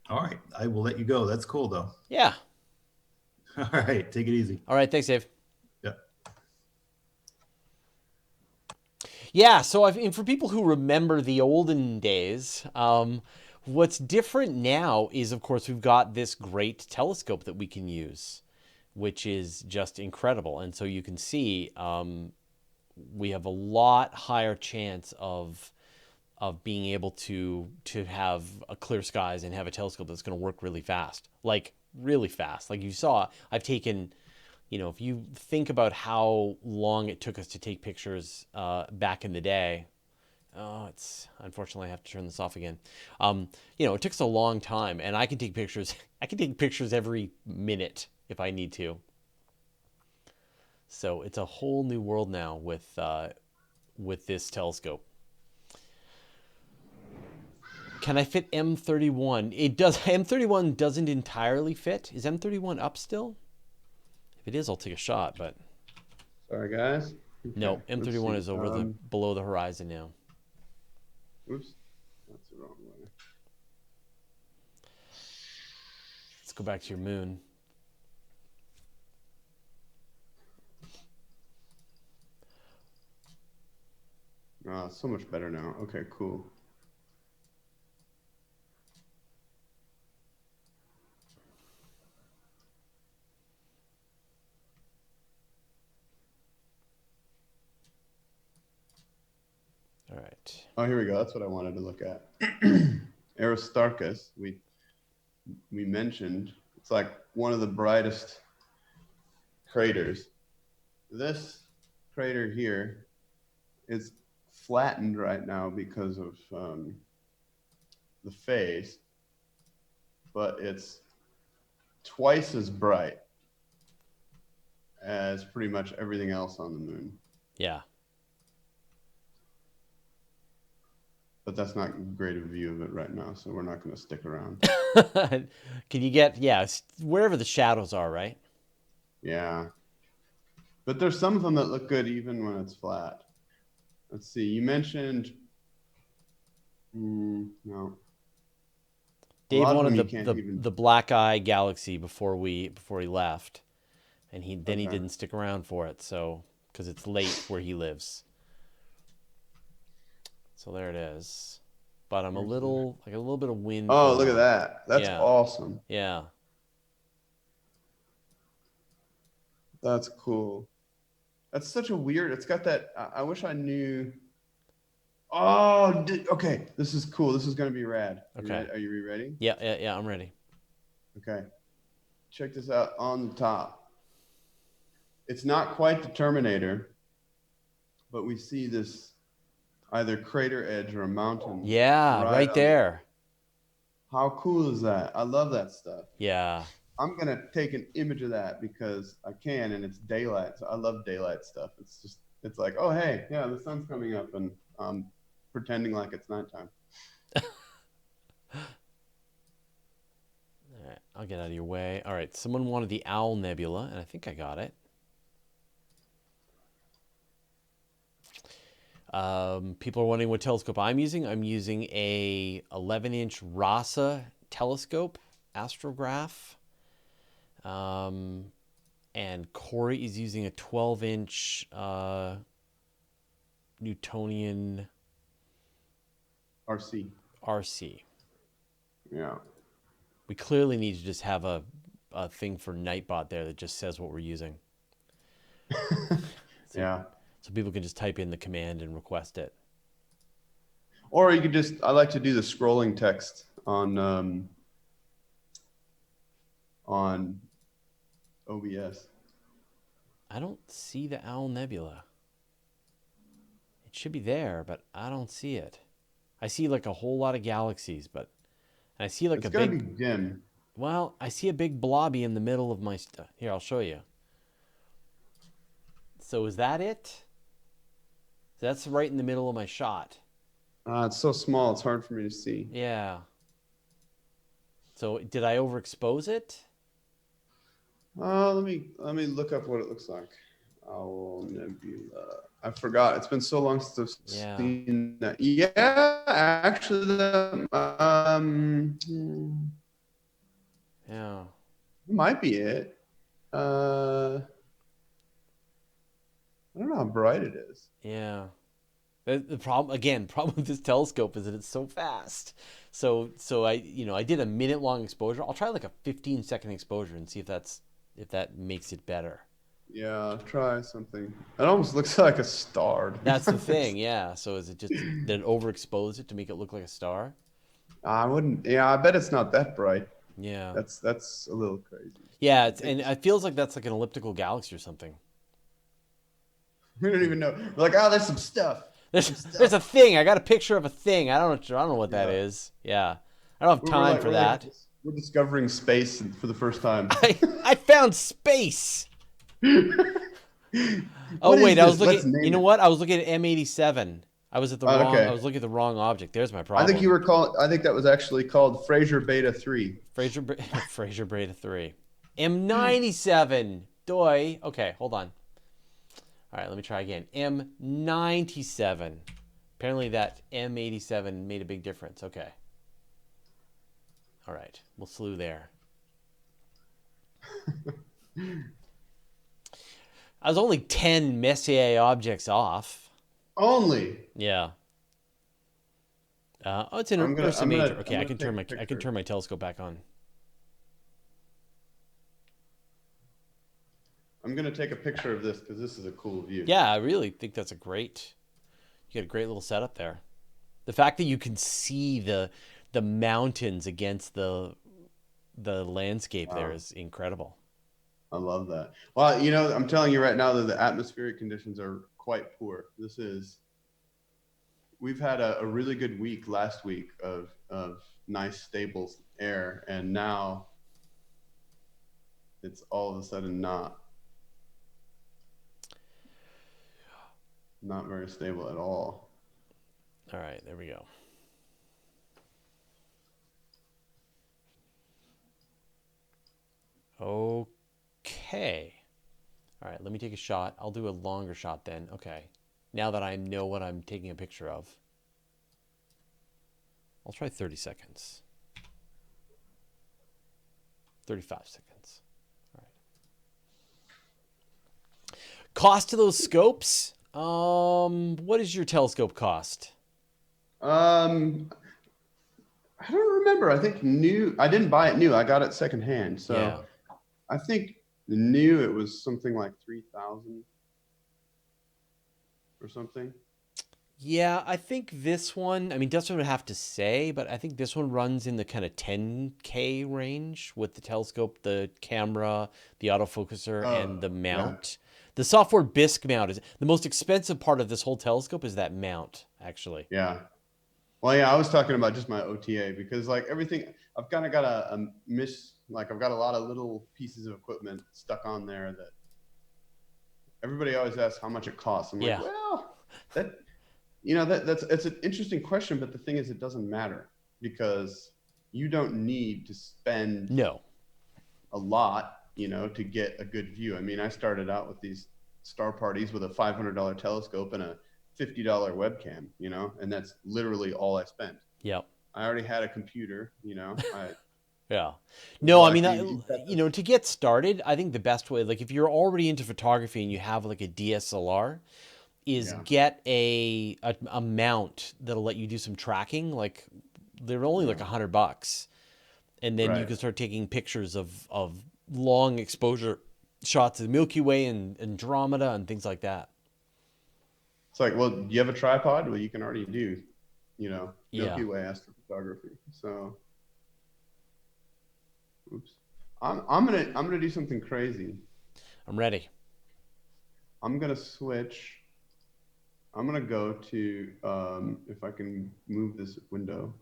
All right, I will let you go. That's cool though. Yeah. All right, take it easy. All right, thanks, Dave. Yeah. Yeah, so for people who remember the olden days, what's different now is, of course, we've got this great telescope that we can use, which is just incredible. And so you can see we have a lot higher chance of being able to have a clear skies and have a telescope that's going to work really fast. Like you saw, I've taken, if you think about how long it took us to take pictures back in the day, unfortunately I have to turn this off again. It took us a long time, and I can take pictures. I can take pictures every minute if I need to. So it's a whole new world now with this telescope. Can I fit M31? It does. M31 doesn't entirely fit. Is M31 up still? If it is, I'll take a shot, but... Sorry, guys. Okay, No, M31 is over below the horizon now. Oops, that's the wrong way. Let's go back to your moon. So much better now. Okay, cool. All right. Oh, here we go. That's what I wanted to look at. Aristarchus, we mentioned. It's like one of the brightest craters. This crater here is flattened right now because of the phase, but it's twice as bright as pretty much everything else on the moon. Yeah. But that's not great a view of it right now, so we're not going to stick around. Can you get, wherever the shadows are, right? Yeah. But there's some of them that look good even when it's flat. Let's see. You mentioned... no. Dave wanted the black eye galaxy before he left, and he didn't stick around for it, so because it's late where he lives. So there it is. But I'm a little bit of wind. Oh, look at that. That's awesome. Yeah. That's cool. That's such a weird, it's got that, I wish I knew. Oh, okay. This is cool. This is going to be rad. Okay. Are you ready? Yeah, I'm ready. Okay. Check this out on the top. It's not quite the Terminator, but we see this either crater edge or a mountain. Yeah, right there. How cool is that? I love that stuff. Yeah. I'm going to take an image of that because I can, and it's daylight. So I love daylight stuff. It's like, oh, hey, yeah, the sun's coming up, and I'm pretending like it's nighttime. All right, I'll get out of your way. All right, someone wanted the Owl Nebula, and I think I got it. People are wondering what telescope I'm using. I'm using a 11-inch Rasa telescope, astrograph. And Cory is using a 12-inch Newtonian RC. Yeah. We clearly need to just have a thing for Nightbot there that just says what we're using. Yeah. So people can just type in the command and request it. Or you could I like to do the scrolling text on OBS. I don't see the Owl Nebula. It should be there, but I don't see it. I see like a whole lot of galaxies, but I see like it's gonna be dim. Well, I see a big blobby in the middle of my stuff. Here, I'll show you. So is that it? That's right in the middle of my shot. It's so small, it's hard for me to see. Yeah. So did I overexpose it? Let me look up what it looks like. Owl Nebula. I forgot. It's been so long since I've seen that. Yeah, actually, yeah, it might be it. I don't know how bright it is. Yeah. The problem with this telescope is that it's so fast. So I did a minute-long exposure. I'll try like a 15-second exposure and see if that makes it better. Yeah, try something. It almost looks like a star. That's the thing, yeah. So is it just that it overexposed it to make it look like a star? I wouldn't. Yeah, I bet it's not that bright. Yeah. That's a little crazy. Yeah, and it feels like that's like an elliptical galaxy or something. We don't even know. We're like, there's some stuff. There's a thing. I got a picture of a thing. I don't know what that is. Yeah. I don't have time for that. We're discovering space for the first time. I found space. Oh wait, I was looking. You know what? I was looking at M87. I was at the wrong. Okay. I was looking at the wrong object. There's my problem. I think that was actually called Fraser Beta 3. Fraser Beta 3. M97. Doy. Okay, hold on. All right, let me try again. M97. Apparently that M87 made a big difference. Okay. All right, we'll slew there. I was only 10 Messier objects off. Only? Yeah. Oh, it's an Ursa Major. Okay, I can turn my telescope back on. I'm gonna take a picture of this because this is a cool view. Yeah, I really think that's you got a great little setup there. The fact that you can see the mountains against the landscape there is incredible. I love that. Well, you know, I'm telling you right now that the atmospheric conditions are quite poor. We've had a really good week last week of nice stable air, and now it's all of a sudden not very stable at all. All right, there we go. Okay. All right, let me take a shot. I'll do a longer shot then. Okay. Now that I know what I'm taking a picture of. I'll try 30 seconds. 35 seconds. All right. Cost to those scopes? What is your telescope cost? I don't remember. I think new. I didn't buy it new. I got it secondhand. So yeah. I think new it was something like 3,000 or something. Yeah, I think this one, I mean, Dustin would have to say, but I think this one runs in the kind of 10K range with the telescope, the camera, the autofocuser, and the mount. Yeah. The software bisque mount is the most expensive part of this whole telescope is that mount, actually. Yeah. Well, yeah, I was talking about just my OTA because like everything, I've kind of got I've got a lot of little pieces of equipment stuck on there that everybody always asks how much it costs. I'm like, well, it's an interesting question, but the thing is, it doesn't matter because you don't need to spend a lot, to get a good view. I mean, I started out with these star parties with a $500 telescope and a $50 webcam, and that's literally all I spent. Yep. I already had a computer, Yeah. No, I mean, to get started, I think the best way, like if you're already into photography and you have like a DSLR, is get a mount that'll let you do some tracking. Like they're only like $100, and then you can start taking pictures of long exposure shots of the Milky Way and Andromeda and things like that. It's like, well, do you have a tripod? Well, you can already do, Milky Way astrophotography. So, oops, I'm gonna do something crazy. I'm ready. I'm gonna switch. I'm gonna go to if I can move this window.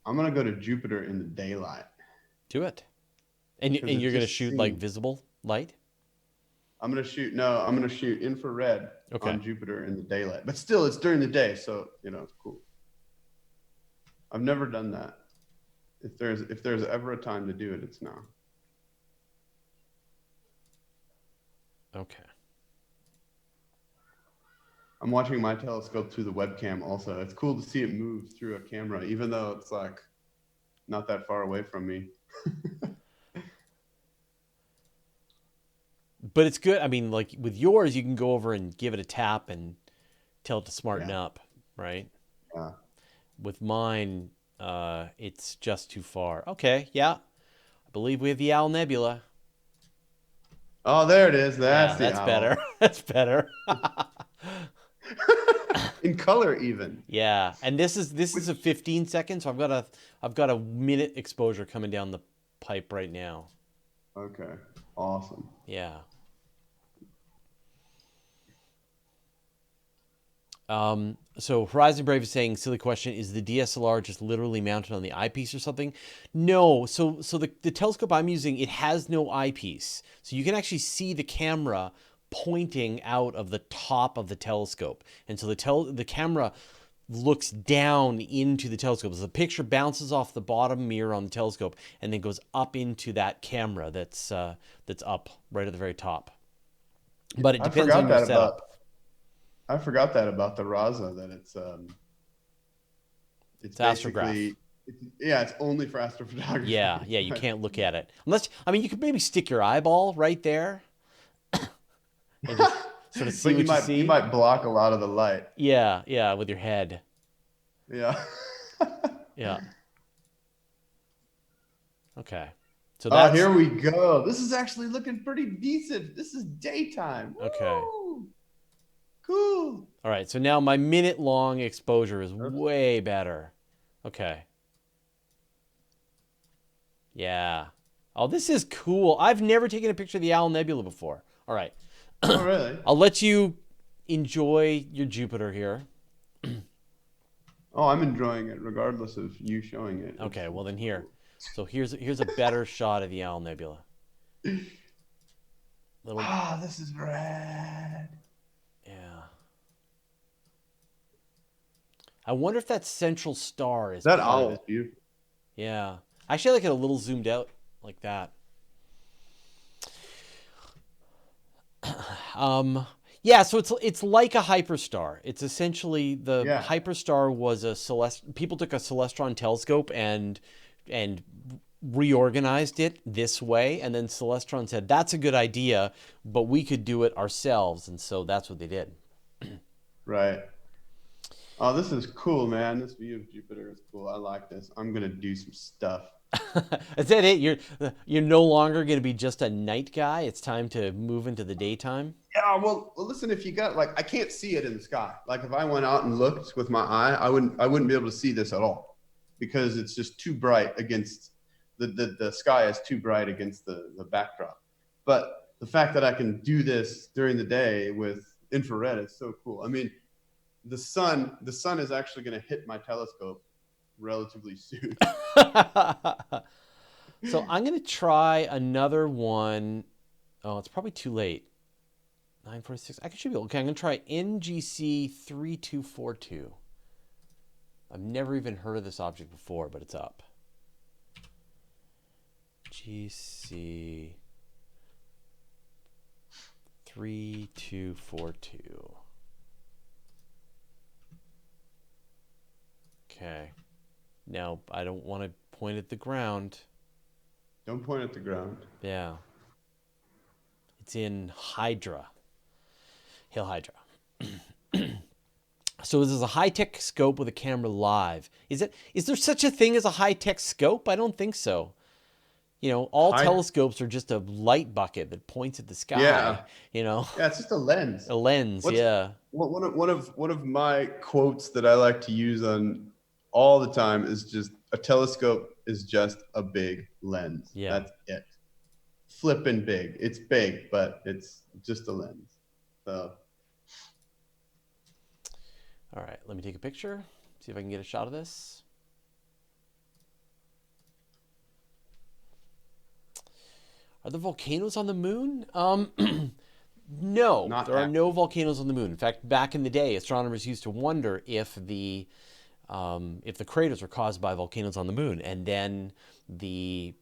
I'm gonna go to Jupiter in the daylight. Do it. And you're gonna shoot like visible light? I'm gonna shoot infrared on Jupiter in the daylight. But still, it's during the day, so it's cool. I've never done that. If there's ever a time to do it, it's now. Okay. I'm watching my telescope through the webcam also. It's cool to see it move through a camera, even though it's like not that far away from me. But it's good. I mean, like with yours, you can go over and give it a tap and tell it to smarten up, right? Yeah. With mine, it's just too far. Okay, yeah. I believe we have the Owl Nebula. Oh, there it is. That's better. That's better. In color even. Yeah, and this is a 15 seconds, so I've got a minute exposure coming down the pipe right now. Okay. Awesome. Yeah. So Horizon Brave is saying, silly question, is the DSLR just literally mounted on the eyepiece or something? No. So the telescope I'm using, it has no eyepiece. So you can actually see the camera pointing out of the top of the telescope. And so the camera looks down into the telescope. So the picture bounces off the bottom mirror on the telescope and then goes up into that camera that's up right at the very top. But it depends on your setup. I forgot that about the Raza, that it's basically, it's only for astrophotography. Yeah, you can't look at it. Unless, I mean, you could maybe stick your eyeball right there and just sort of see what you see. You might block a lot of the light. Yeah, with your head. Yeah. Yeah. Okay. So that's... here we go. This is actually looking pretty decent. This is daytime. Okay. Woo! Cool. All right. So now my minute-long exposure is way better. Okay. Yeah. Oh, this is cool. I've never taken a picture of the Owl Nebula before. All right. Oh, really? I'll let you enjoy your Jupiter here. Oh, I'm enjoying it regardless of you showing it. Okay, well then here. So here's a better shot of the Owl Nebula. This is rad. Yeah. I wonder if that central star is... That owl is beautiful. Yeah. Actually, I like it a little zoomed out like that. Yeah, so it's like a hyperstar. It's essentially hyperstar was a people took a celestron telescope and reorganized it this way, and then Celestron said that's a good idea, but we could do it ourselves, and so that's what they did. Right. Oh, this is cool, man. This view of Jupiter is cool. I like this. I'm gonna do some stuff. Is that it? You're no longer gonna be just a night guy. It's time to move into the daytime. Yeah. Well, listen. If you got I can't see it in the sky. Like if I went out and looked with my eye, I wouldn't be able to see this at all because it's just too bright against the sky is too bright against the backdrop. But the fact that I can do this during the day with infrared is so cool. I mean, the sun is actually going to hit my telescope relatively soon. So I'm going to try another one. Oh, it's probably too late. 946. I should be okay. I'm going to try NGC 3242. I've never even heard of this object before, but it's up. GC 3242. Okay. Now, I don't want to point at the ground. Don't point at the ground. Yeah. It's in Hydra. Hail Hydra. So this is a high-tech scope with a camera live. Is there such a thing as a high-tech scope? I don't think so. You know, all telescopes are just a light bucket that points at the sky. Yeah. You know. Yeah, it's just a lens. A lens. Yeah. One of my quotes that I like to use on all the time is just a telescope is just a big lens. Yeah. That's it. Flippin' big. It's big, but it's just a lens. So. All right, let me take a picture. See if I can get a shot of this. Are there volcanoes on the moon? No, there are no volcanoes on the moon. In fact, back in the day, astronomers used to wonder if the craters were caused by volcanoes on the moon, and then the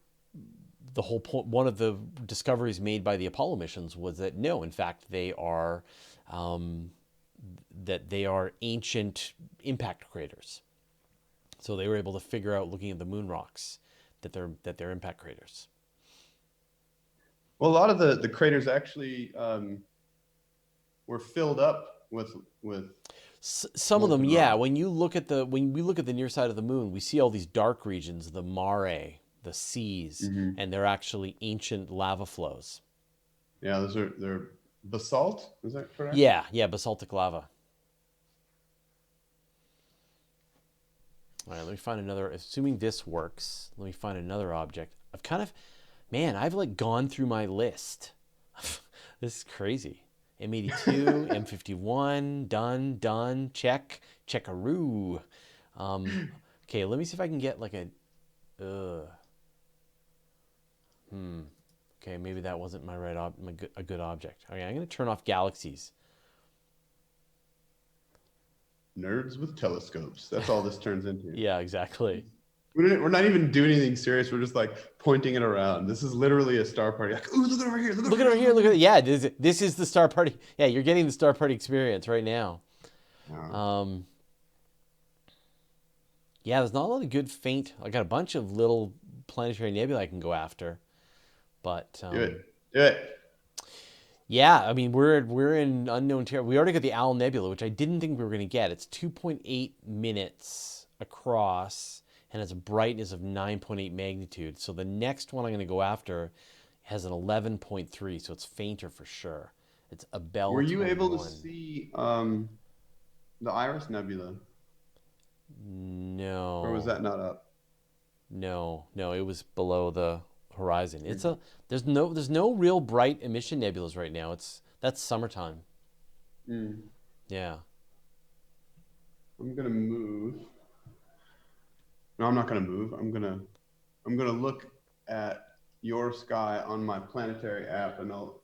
whole point, one of the discoveries made by the Apollo missions was that no, in fact, they are ancient impact craters. So they were able to figure out, looking at the moon rocks, that they're impact craters. Well, a lot of the craters actually were filled up with some of them, yeah. When we look at the near side of the moon, we see all these dark regions, the mare, the seas, and they're actually ancient lava flows. Yeah, they're basalt. Is that correct? Yeah, basaltic lava. All right, let me find another. Assuming this works, let me find another object. I've like gone through my list. This is crazy. M82, M51, done, checkaroo. Okay, let me see if I can get like okay, maybe that wasn't my a good object. Okay, I'm going to turn off Galaxies. Nerds with telescopes. That's all this turns into. Yeah, exactly. We're not even doing anything serious. We're just like pointing it around. This is literally a star party. Like, ooh, look over here. Look over here. Look at it. Yeah, this is the star party. Yeah, you're getting the star party experience right now. Wow. Yeah, there's not a lot of good faint. I got a bunch of little planetary nebula I can go after, but Do it. Yeah, I mean we're in unknown territory. We already got the Owl Nebula, which I didn't think we were going to get. It's 2.8 minutes across, and it's a brightness of 9.8 magnitude. So the next one I'm going to go after has an 11.3, so it's fainter for sure. It's a Bell. Were you 21. able to see the Iris Nebula? No. Or was that not up? No, it was below the horizon. It's there's no real bright emission nebulas right now. That's summertime. Yeah. I'm gonna move. No, I'm not gonna move. I'm gonna look at your sky on my planetary app, and I'll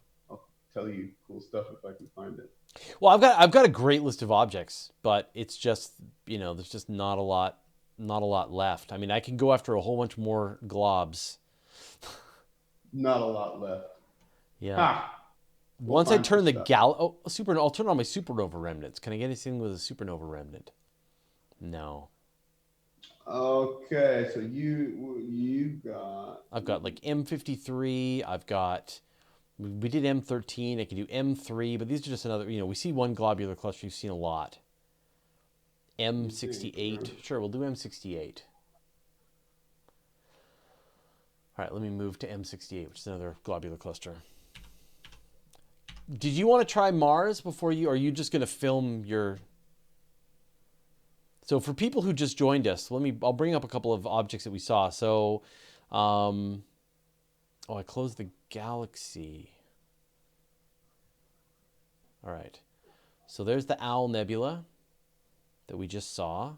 tell you cool stuff if I can find it. Well, I've got a great list of objects, but it's just, there's just not a lot left. I mean, I can go after a whole bunch more globs. Not a lot left. Yeah. Once I turn the I'll turn on my supernova remnants. Can I get anything with a supernova remnant? No. Okay, so you got. I've got like M53. We did M13. I can do M3, but these are just another. We see one globular cluster. You've seen a lot. M68. Sure, we'll do M68. All right, let me move to M68, which is another globular cluster. Did you want to try Mars before you, or are you just going to film your... So for people who just joined us, I'll bring up a couple of objects that we saw. So, I closed the Galaxy. All right. So there's the Owl Nebula that we just saw.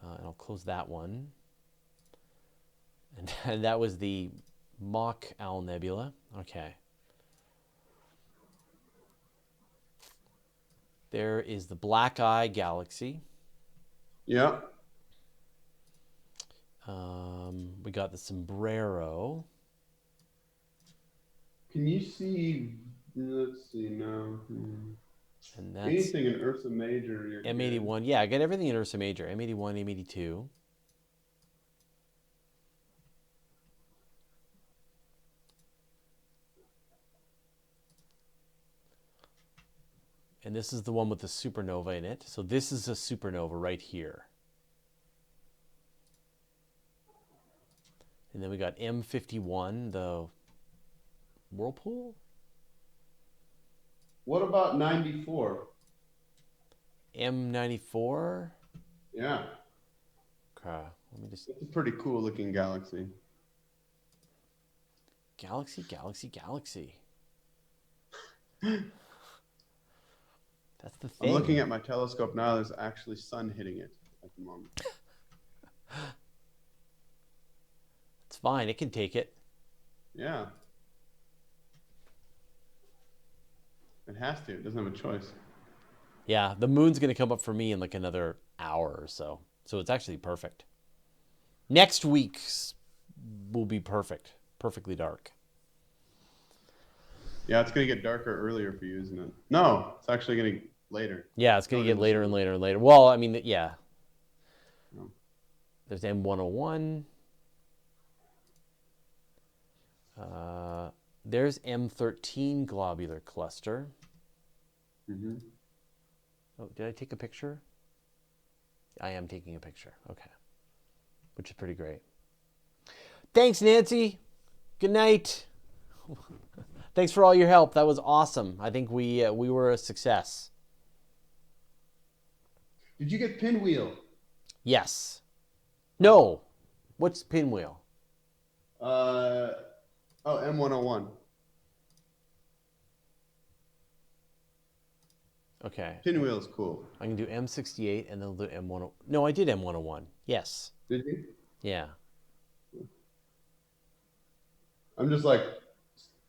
And I'll close that one. And that was the Mock Owl Nebula. Okay. There is the Black Eye Galaxy. Yeah. We got the Sombrero. Can you see? Let's see now. And that's anything in Ursa Major. M81. Yeah, I got everything in Ursa Major. M81, M82. And this is the one with the supernova in it. So this is a supernova right here. And then we got M51, the whirlpool. What about 94? M94? Yeah. Okay, let me just... It's a pretty cool looking galaxy. Galaxy. That's the thing. I'm looking at my telescope now. There's actually sun hitting it at the moment. It's fine. It can take it. Yeah. It has to. It doesn't have a choice. Yeah, the moon's going to come up for me in like another hour or so. So it's actually perfect. Next week's will be perfect. Perfectly dark. Yeah, it's going to get darker earlier for you, isn't it? No, it's actually going to get later. Yeah, it's going to get later and later and later. Well, I mean, yeah. No. There's M101. There's M13 globular cluster. Mm-hmm. Oh, did I take a picture? I am taking a picture. Okay. Which is pretty great. Thanks, Nancy. Good night. Thanks for all your help. That was awesome. I think we were a success. Did you get Pinwheel? Yes. No. What's Pinwheel? M101. Okay. Pinwheel is cool. I can do M68 and then I'll do M101. No, I did M101. Yes. Did you? Yeah. I'm just like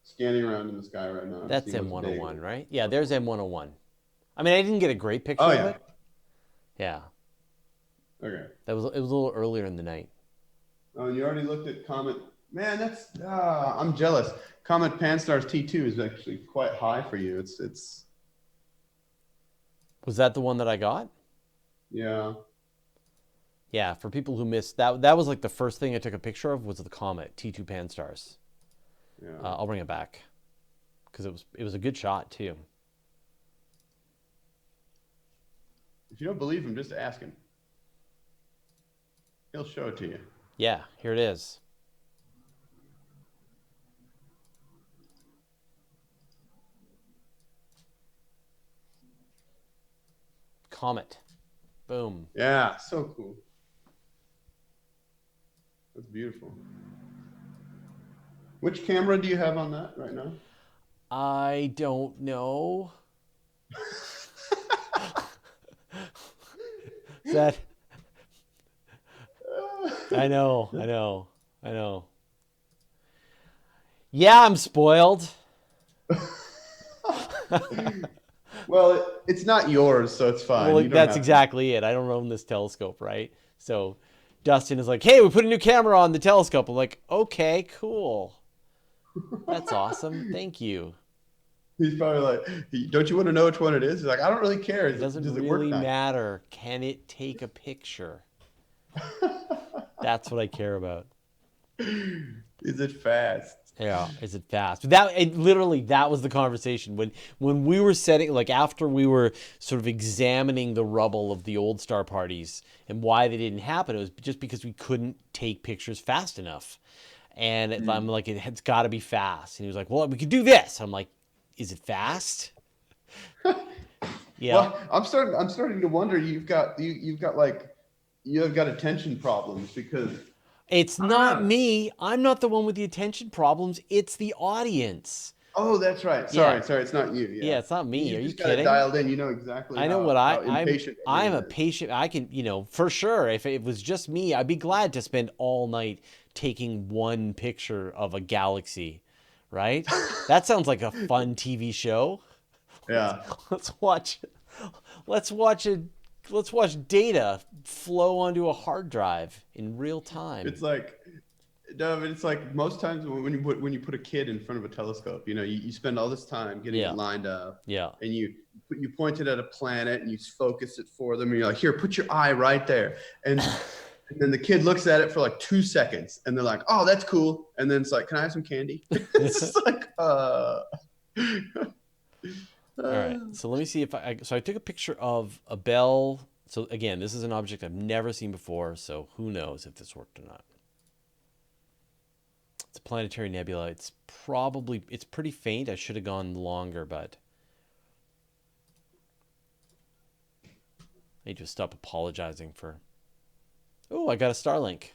scanning around in the sky right now. That's M101, right? Yeah, there's M101. I mean, I didn't get a great picture of it. Yeah. Okay. It was a little earlier in the night. Oh, and you already looked at Comet. Man, that's I'm jealous. Comet Pan-STARRS T2 is actually quite high for you. It's. Was that the one that I got? Yeah. Yeah, for people who missed that was like the first thing I took a picture of was the Comet T2 Pan-STARRS. Yeah. I'll bring it back because it was a good shot too. If you don't believe him, just ask him. He'll show it to you. Yeah, here it is. Comet. Boom. Yeah, so cool. That's beautiful. Which camera do you have on that right now? I don't know. That I know. Yeah, I'm spoiled. Well, it's not yours, so it's fine. Well, that's exactly it. I don't own this telescope, right? So Dustin is like, hey, we put a new camera on the telescope. I'm like, okay, cool. That's awesome. Thank you. He's probably like, don't you want to know which one it is? He's like, I don't really care. It doesn't really matter. Can it take a picture? That's what I care about. Is it fast? Yeah, is it fast? That was the conversation when we were setting, like after we were sort of examining the rubble of the old star parties and why they didn't happen. It was just because we couldn't take pictures fast enough. And I'm like, it's got to be fast. And he was like, well, we could do this. I'm like, is it fast? Yeah. Well, I'm starting to wonder. You have got attention problems because. It's not me. I'm not the one with the attention problems. It's the audience. Oh, that's right. Sorry, it's not you. Yeah, it's not me. Are you kidding? Dialed in. You know exactly. I know impatient I'm a patient. I can, for sure. If it was just me, I'd be glad to spend all night taking one picture of a galaxy. Right? That sounds like a fun TV show. Yeah. Let's watch data flow onto a hard drive in real time. It's like most times when you put a kid in front of a telescope, you spend all this time getting it lined up. Yeah. And you point it at a planet and you focus it for them. And you're like, here, put your eye right there. And then the kid looks at it for like 2 seconds and they're like, oh, that's cool. And then it's like, can I have some candy? It's like, All right, so let me see if I took a picture of a bell. So again, this is an object I've never seen before, so who knows if this worked or not. It's a planetary nebula. It's pretty faint. I should have gone longer, but I need to stop apologizing for. Oh, I got a Starlink.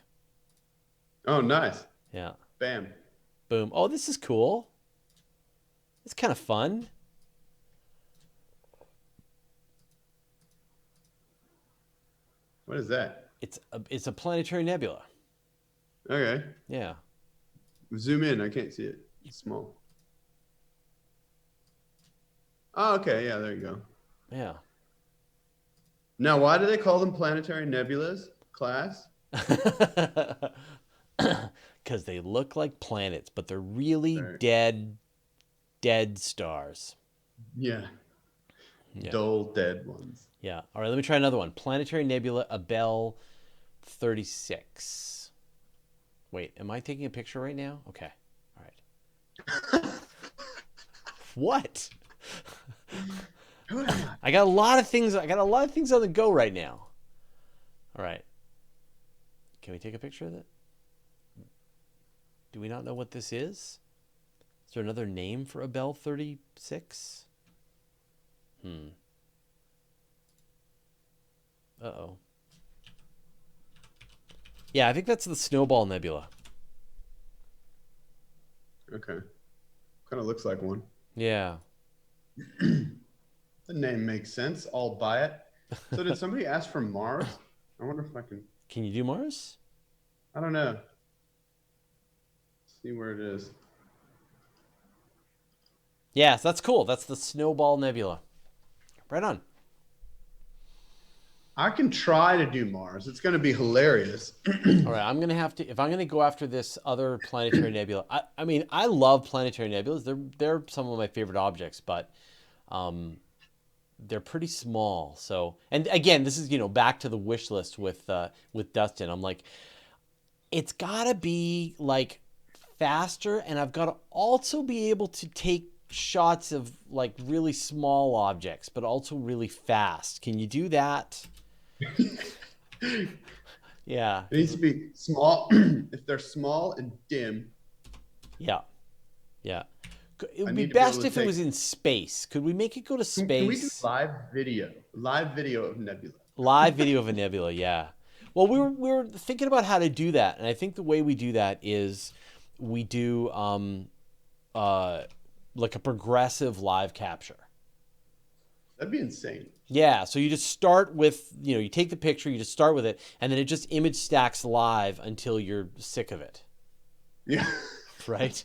Oh, nice. Yeah. Bam. Boom. Oh, this is cool. It's kind of fun. What is that? It's a planetary nebula. Okay. Yeah. Zoom in. I can't see it. It's small. Oh, okay. Yeah, there you go. Yeah. Now, why do they call them planetary nebulas, class? Because they look like planets, but they're really dead stars. Yeah. Dull, dead ones. Yeah. All right, let me try another one. Planetary nebula Abell 36. Wait, am I taking a picture right now? Okay. All right. What? I got a lot of things on the go right now. All right. Can we take a picture of it? Do we not know what this is? Is there another name for Abell 36? Uh-oh. Yeah, I think that's the Snowball Nebula. Okay. Kind of looks like one. Yeah. The name makes sense. I'll buy it. So did somebody ask for Mars? I wonder if I can. Can you do Mars? I don't know. Let's see where it is. Yes, that's cool. That's the Snowball Nebula. Right on. I can try to do Mars. It's going to be hilarious. All right, I'm going to have to, if I'm going to go after this other planetary nebula, I mean, I love planetary nebulas. They're some of my favorite objects, but they're pretty small. So, and again, this is, you know, back to the wish list with Dustin. I'm like, it's got to be like faster, and I've got to also be able to take shots of like really small objects, but also really fast. Can you do that? Yeah. It needs to be small. If they're small and dim. Yeah. Yeah. It would be best if it was in space. Could we make it go to space? Can we do live video? Live video of nebula. Live video of a nebula, yeah. Well, we were thinking about how to do that, and I think the way we do that is we do like a progressive live capture. That'd be insane. Yeah, so you just start with, you know, you take the picture, you just start with it, and then it just image stacks live until you're sick of it. Yeah. Right?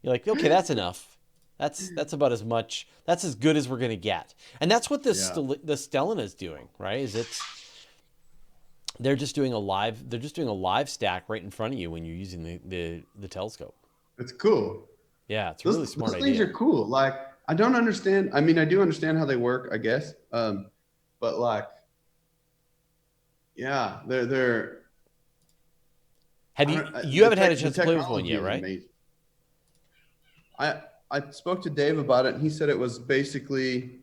You're like, okay, that's enough. That's about as much. That's as good as we're gonna get, and that's what the Stellan is doing, right? They're just doing a live stack right in front of you when you're using the telescope. It's cool. Yeah, it's a really smart idea. Those things are cool. Like, I don't understand. I mean, I do understand how they work, I guess. But like, yeah, they're. You haven't had a chance to play with one yet, right? Amazing. I spoke to Dave about it, and he said it was basically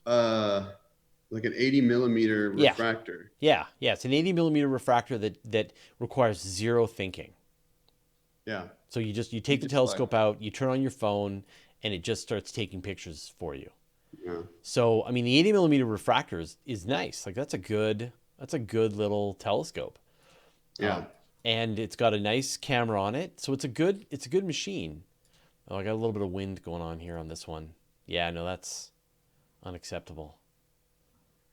like an 80 millimeter refractor. Yeah, it's an 80 millimeter refractor that requires zero thinking. Yeah. So you take the telescope out, you turn on your phone, and it just starts taking pictures for you. Yeah. So I mean, the 80 millimeter refractor is nice. Like that's a good little telescope. Yeah. And it's got a nice camera on it, so it's a good machine. Oh, I got a little bit of wind going on here on this one. Yeah, no, that's unacceptable.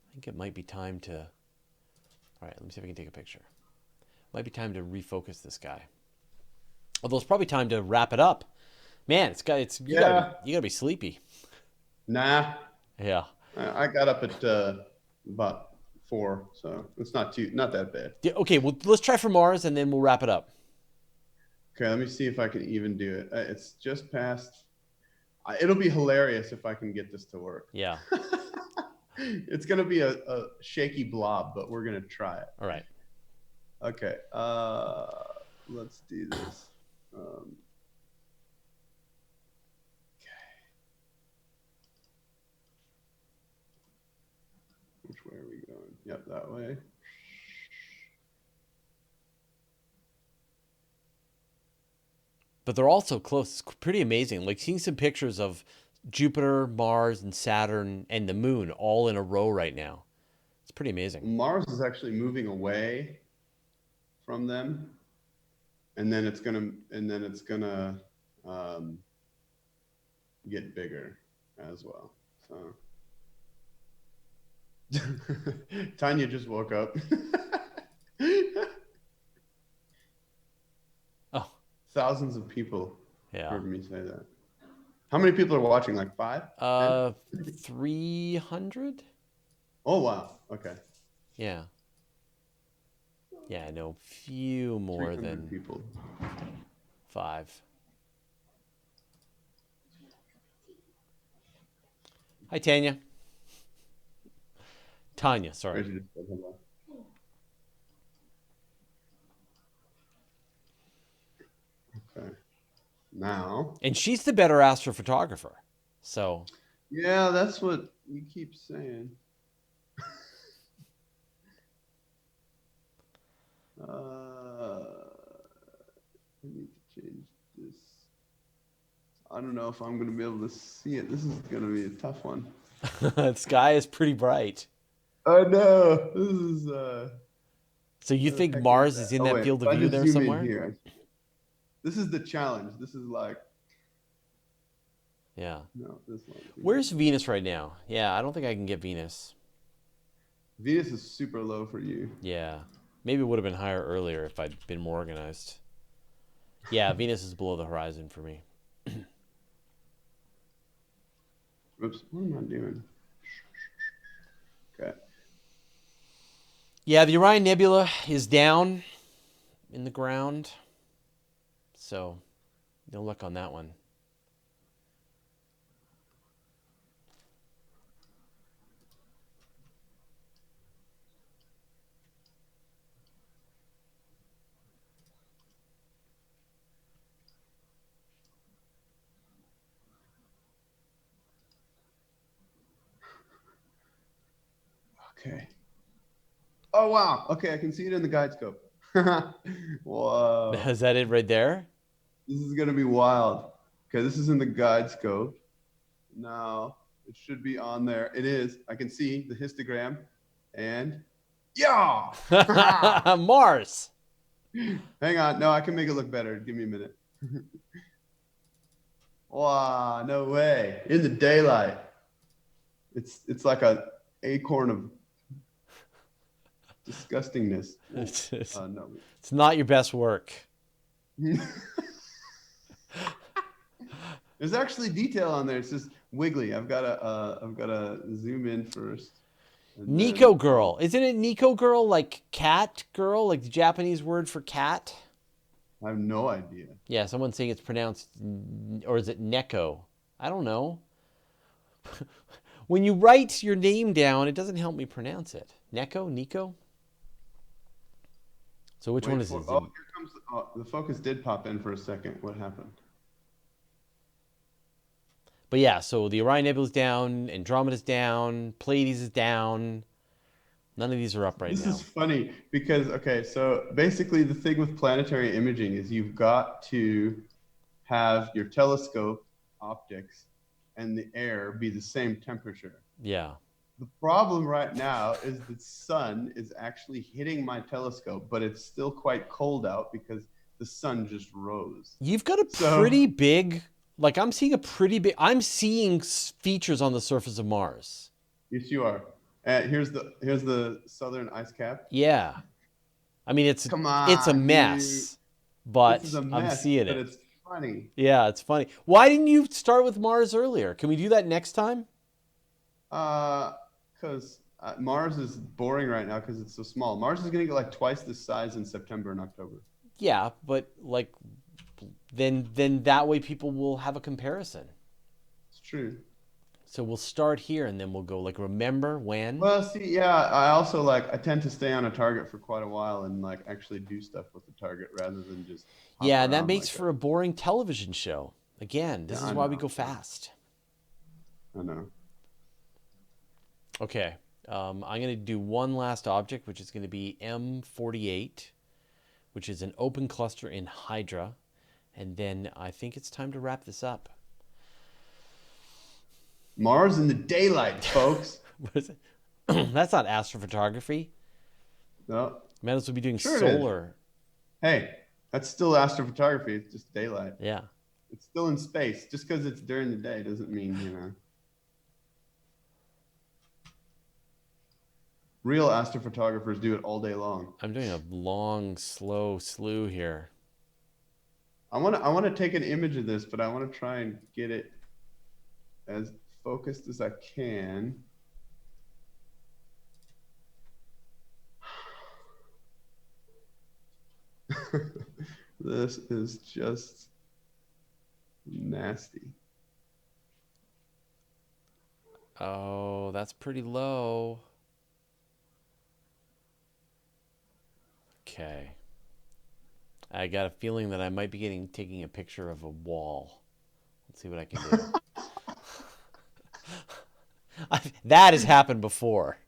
I think it might be time to. All right, let me see if I can take a picture. Might be time to refocus this guy. Although it's probably time to wrap it up. Man, you gotta be sleepy. Nah. Yeah. I got up at about 4, so it's not that bad. Yeah, okay, well let's try for Mars and then we'll wrap it up. Okay, let me see if I can even do it. It's just past. It'll be hilarious if I can get this to work. Yeah. It's gonna be a shaky blob, but we're gonna try it. All right. Okay. Let's do this. Okay. Which way are we going? Yep, that way. But they're all so close. It's pretty amazing. Like seeing some pictures of Jupiter, Mars, and Saturn, and the Moon all in a row right now. It's pretty amazing. Mars is actually moving away from them, and then it's gonna get bigger as well. So Tanya just woke up. Oh, thousands of people heard me say that. How many people are watching? Like 5? 300. Oh wow. Okay. Yeah. Yeah, no, few more than people. 5. Hi, Tanya. Tanya, sorry. Okay. Now. And she's the better astrophotographer. So. Yeah, that's what you keep saying. I need to change this. I don't know if I'm going to be able to see it. This is going to be a tough one. The sky is pretty bright. I know. This is. So you think Mars is in that field of view there somewhere? Here. This is the challenge. This is like. Yeah. No, this one. Where's Venus right now? Yeah, I don't think I can get Venus. Venus is super low for you. Yeah. Maybe it would have been higher earlier if I'd been more organized. Yeah, Venus is below the horizon for me. Oops, what am I doing? Okay. Yeah, the Orion Nebula is down in the ground. So, no luck on that one. Okay. Oh, wow. Okay, I can see it in the guide scope. Whoa. Is that it right there? This is going to be wild. Okay, this is in the guide scope. Now, it should be on there. It is. I can see the histogram. And, yeah! Mars! Hang on. No, I can make it look better. Give me a minute. Wow, no way. In the daylight. It's like a acorn of disgustingness. No. It's not your best work. There's actually detail on there. It's just wiggly. I've got to zoom in first. Nico girl. Isn't it Nico girl, like cat girl, like the Japanese word for cat? I have no idea. Yeah, someone's saying it's pronounced, or is it Neko? I don't know. When you write your name down, it doesn't help me pronounce it. Neko? Nico? So which one is it? Oh, here comes the focus did pop in for a second. What happened? But yeah, so the Orion Nebula's down, Andromeda's down, Pleiades is down. None of these are up right now. This is funny because, okay, so basically the thing with planetary imaging is you've got to have your telescope optics and the air be the same temperature. Yeah. The problem right now is the sun is actually hitting my telescope, but it's still quite cold out because the sun just rose. You've got a pretty big, like I'm seeing features on the surface of Mars. Yes, you are. Here's the southern ice cap. Yeah. I mean, it's a mess, but I'm seeing it. But it's funny. Yeah, it's funny. Why didn't you start with Mars earlier? Can we do that next time? Because Mars is boring right now because it's so small. Mars is going to get like twice the size in September and October. Yeah, but like, then that way people will have a comparison. It's true. So we'll start here and then we'll go like, remember when? Well, see, yeah, I tend to stay on a target for quite a while and like actually do stuff with the target rather than just. Yeah, and that makes for a boring television show. Again, this is why we go fast. I know. Okay, I'm going to do one last object, which is going to be M48, which is an open cluster in Hydra. And then I think it's time to wrap this up. Mars in the daylight, folks. What is it? That's not astrophotography. No. Might as well be doing solar. Hey, that's still astrophotography. It's just daylight. Yeah. It's still in space. Just because it's during the day doesn't mean, Real astrophotographers do it all day long. I'm doing a long, slow slew here. I want to take an image of this, but I want to try and get it as focused as I can. This is just nasty. Oh, that's pretty low. Okay. I got a feeling that I might be taking a picture of a wall. Let's see what I can do. That has happened before.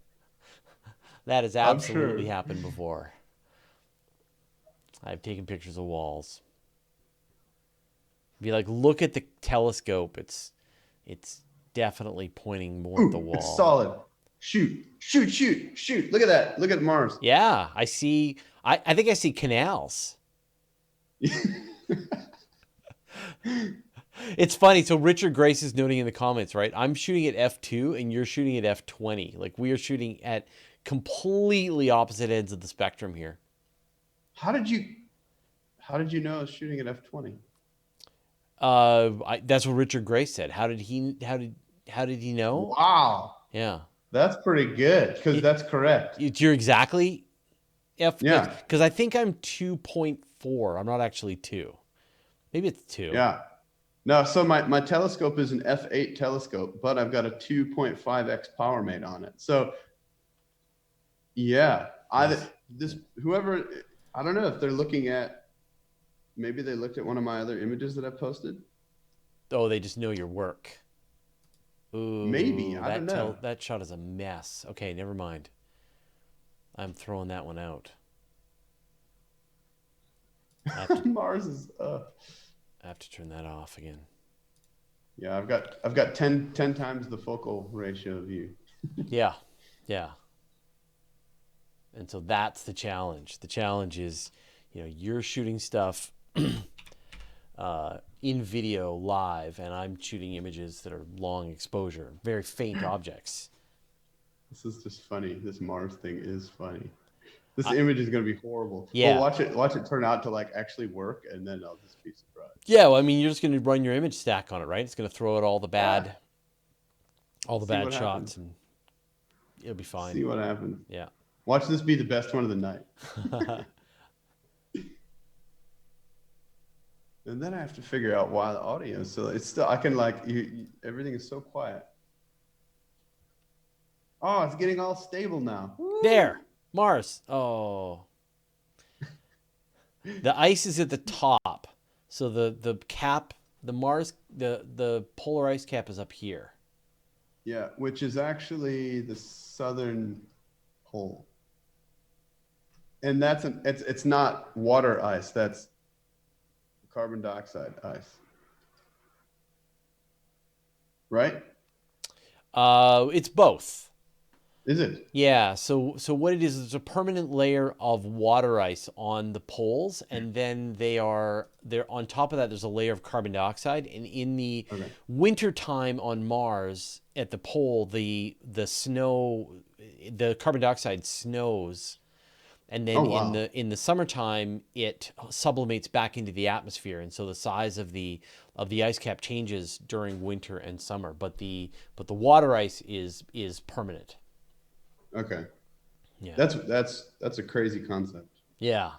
That has absolutely happened before. I've taken pictures of walls. Be like, look at the telescope. It's definitely pointing more at the wall. It's solid. Shoot. Look at that. Look at Mars. Yeah, I see. I think I see canals. It's funny. So Richard Grace is noting in the comments, right? I'm shooting at f2 and you're shooting at f20. Like we are shooting at completely opposite ends of the spectrum here. How did you know I was shooting at f20? That's what Richard Grace said. How did he know? Wow. Yeah. That's pretty good because that's correct. You're exactly F. Yeah. Because I think I'm 2.4. I'm not actually 2. Maybe it's 2. Yeah. No, so my telescope is an f8 telescope, but I've got a 2.5x power mate on it. So yeah, whoever, I don't know if they're looking at, maybe they looked at one of my other images that I posted. Oh, they just know your work. Ooh, maybe, I don't know. That shot is a mess. Okay, never mind. I'm throwing that one out. Mars is I have to turn that off again. Yeah, I've got 10 times the focal ratio of you. Yeah. And so that's the challenge. The challenge is, you're shooting stuff in video live, and I'm shooting images that are long exposure, very faint objects. This is just funny. This Mars thing is funny. This image is going to be horrible. Yeah. Well, watch it turn out to actually work, and then I'll just be surprised. Yeah, well, I mean, you're just going to run your image stack on it, right? It's going to throw out all the bad, bad shots, happens. And it'll be fine. See what happens. Yeah. Watch this be the best one of the night. And then I have to figure out why the audio. So it's still, I can everything is so quiet. Oh, it's getting all stable now. Woo! There, Mars. Oh. The ice is at the top. So the cap, the Mars, the polar ice cap is up here. Yeah, which is actually the southern pole. And it's not water ice, that's carbon dioxide ice. Right? It's both. Is it? Yeah. So what it is a permanent layer of water ice on the poles, and then they're on top of that. There's a layer of carbon dioxide, and in the winter time on Mars at the pole, the carbon dioxide snows, and then in the summertime it sublimates back into the atmosphere, and so the size of the ice cap changes during winter and summer. But the water ice is permanent. Okay. Yeah. That's a crazy concept. Yeah.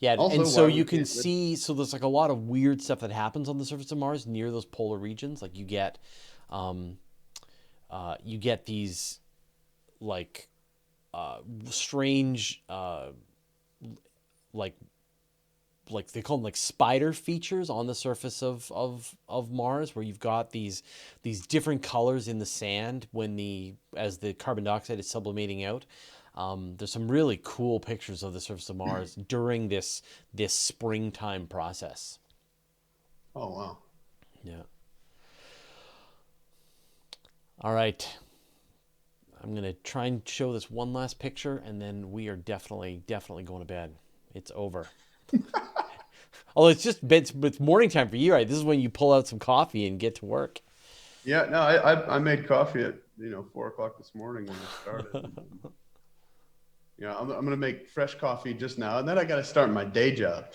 Also, and so you can see, so there's a lot of weird stuff that happens on the surface of Mars near those polar regions. Like you get these strange like they call them spider features on the surface of Mars, where you've got these different colors in the sand as the carbon dioxide is sublimating out. There's some really cool pictures of the surface of Mars during this springtime process. Oh wow. Yeah. All right. I'm gonna try and show this one last picture, and then we are definitely going to bed. It's over. Although it's morning time for you, right? This is when you pull out some coffee and get to work. Yeah, no, I made coffee at 4:00 this morning when I started. I'm gonna make fresh coffee just now, and then I got to start my day job.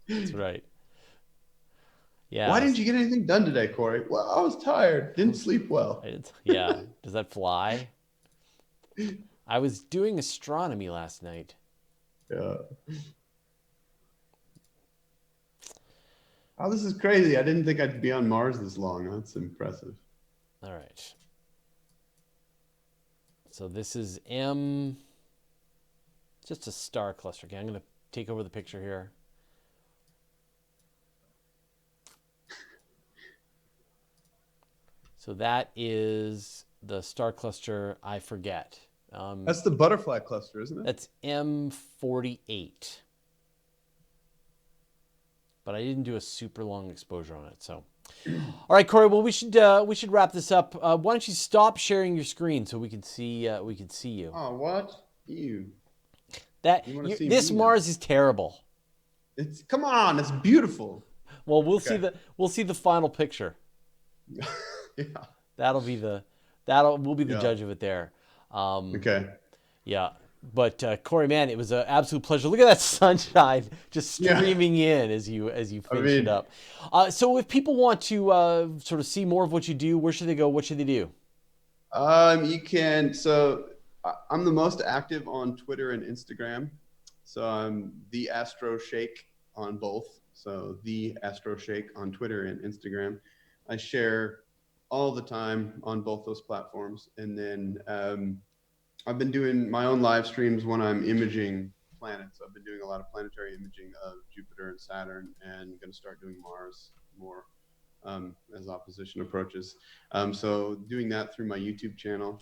That's right. Yeah. Why didn't you get anything done today, Cory? Well, I was tired. Didn't sleep well. Yeah. Does that fly? I was doing astronomy last night. Yeah. Oh, this is crazy. I didn't think I'd be on Mars this long. That's impressive. All right. So this is just a star cluster. Okay, I'm going to take over the picture here. So that is the star cluster I forget. That's the butterfly cluster, isn't it? That's M48. But I didn't do a super long exposure on it. So, all right, Cory. Well, we should wrap this up. Why don't you stop sharing your screen so we can see you? Oh, what? You. This Mars is terrible. Come on, it's beautiful. Well, we'll see the final picture. Yeah. We'll be the judge of it there. Okay. Yeah. But Cory, man, it was an absolute pleasure. Look at that sunshine just streaming in as you finish it up. So if people want to sort of see more of what you do, where should they go? What should they do? You can. So I'm the most active on Twitter and Instagram. So I'm the Astro Shake on both. So the Astro Shake on Twitter and Instagram. I share all the time on both those platforms. And then I've been doing my own live streams when I'm imaging planets. I've been doing a lot of planetary imaging of Jupiter and Saturn, and going to start doing Mars more as opposition approaches. So doing that through my YouTube channel,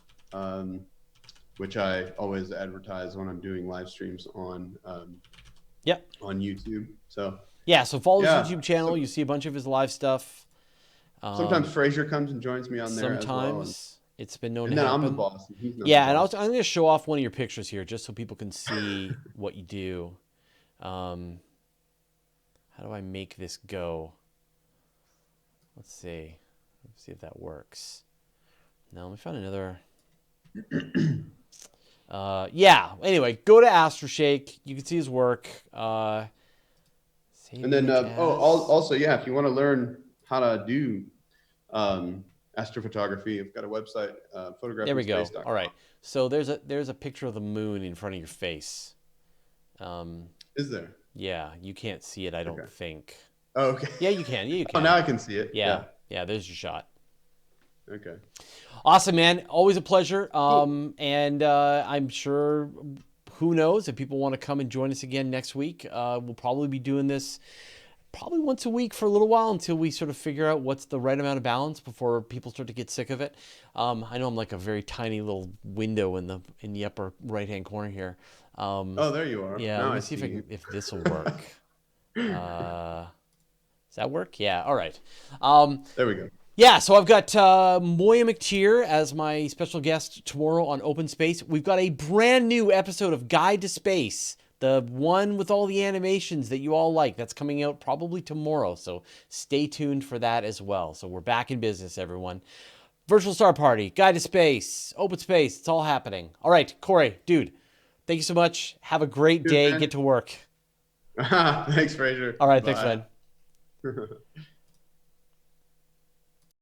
which I always advertise when I'm doing live streams on on YouTube. So yeah, so follow his YouTube channel. You see a bunch of his live stuff. Sometimes Fraser comes and joins me on there. Sometimes as well. it's been known and to then happen. I'm the boss. And he's not yeah, the and boss. I'm going to show off one of your pictures here just so people can see what you do. How do I make this go? Let's see. Let's see if that works. Now let me find another. Yeah. Anyway, go to AstroShake. You can see his work. And then also, yeah, if you want to learn how to do astrophotography, I've got a website, photographingspace.com. There we go. All right. So there's a picture of the moon in front of your face. Is there? Yeah, you can't see it, I don't think. Oh, okay. Yeah, you can. Yeah, you can. Oh, now I can see it. Yeah. There's your shot. Okay. Awesome, man. Always a pleasure. And I'm sure, who knows, if people want to come and join us again next week, we'll probably be doing this probably once a week for a little while until we sort of figure out what's the right amount of balance before people start to get sick of it. I know I'm like a very tiny little window in the upper right-hand corner here. Oh, there you are. Yeah, now let me see if this will work. Does that work? Yeah, all right. There we go. Yeah, so I've got Moya McTeer as my special guest tomorrow on Open Space. We've got a brand new episode of Guide to Space, the one with all the animations that you all like. That's coming out probably tomorrow, so stay tuned for that as well. So we're back in business, everyone. Virtual Star Party, Guide to Space, Open Space, it's all happening. All right, Cory, dude, thank you so much. Have a great day. Man. Get to work. Thanks, Fraser. All right, thanks, man.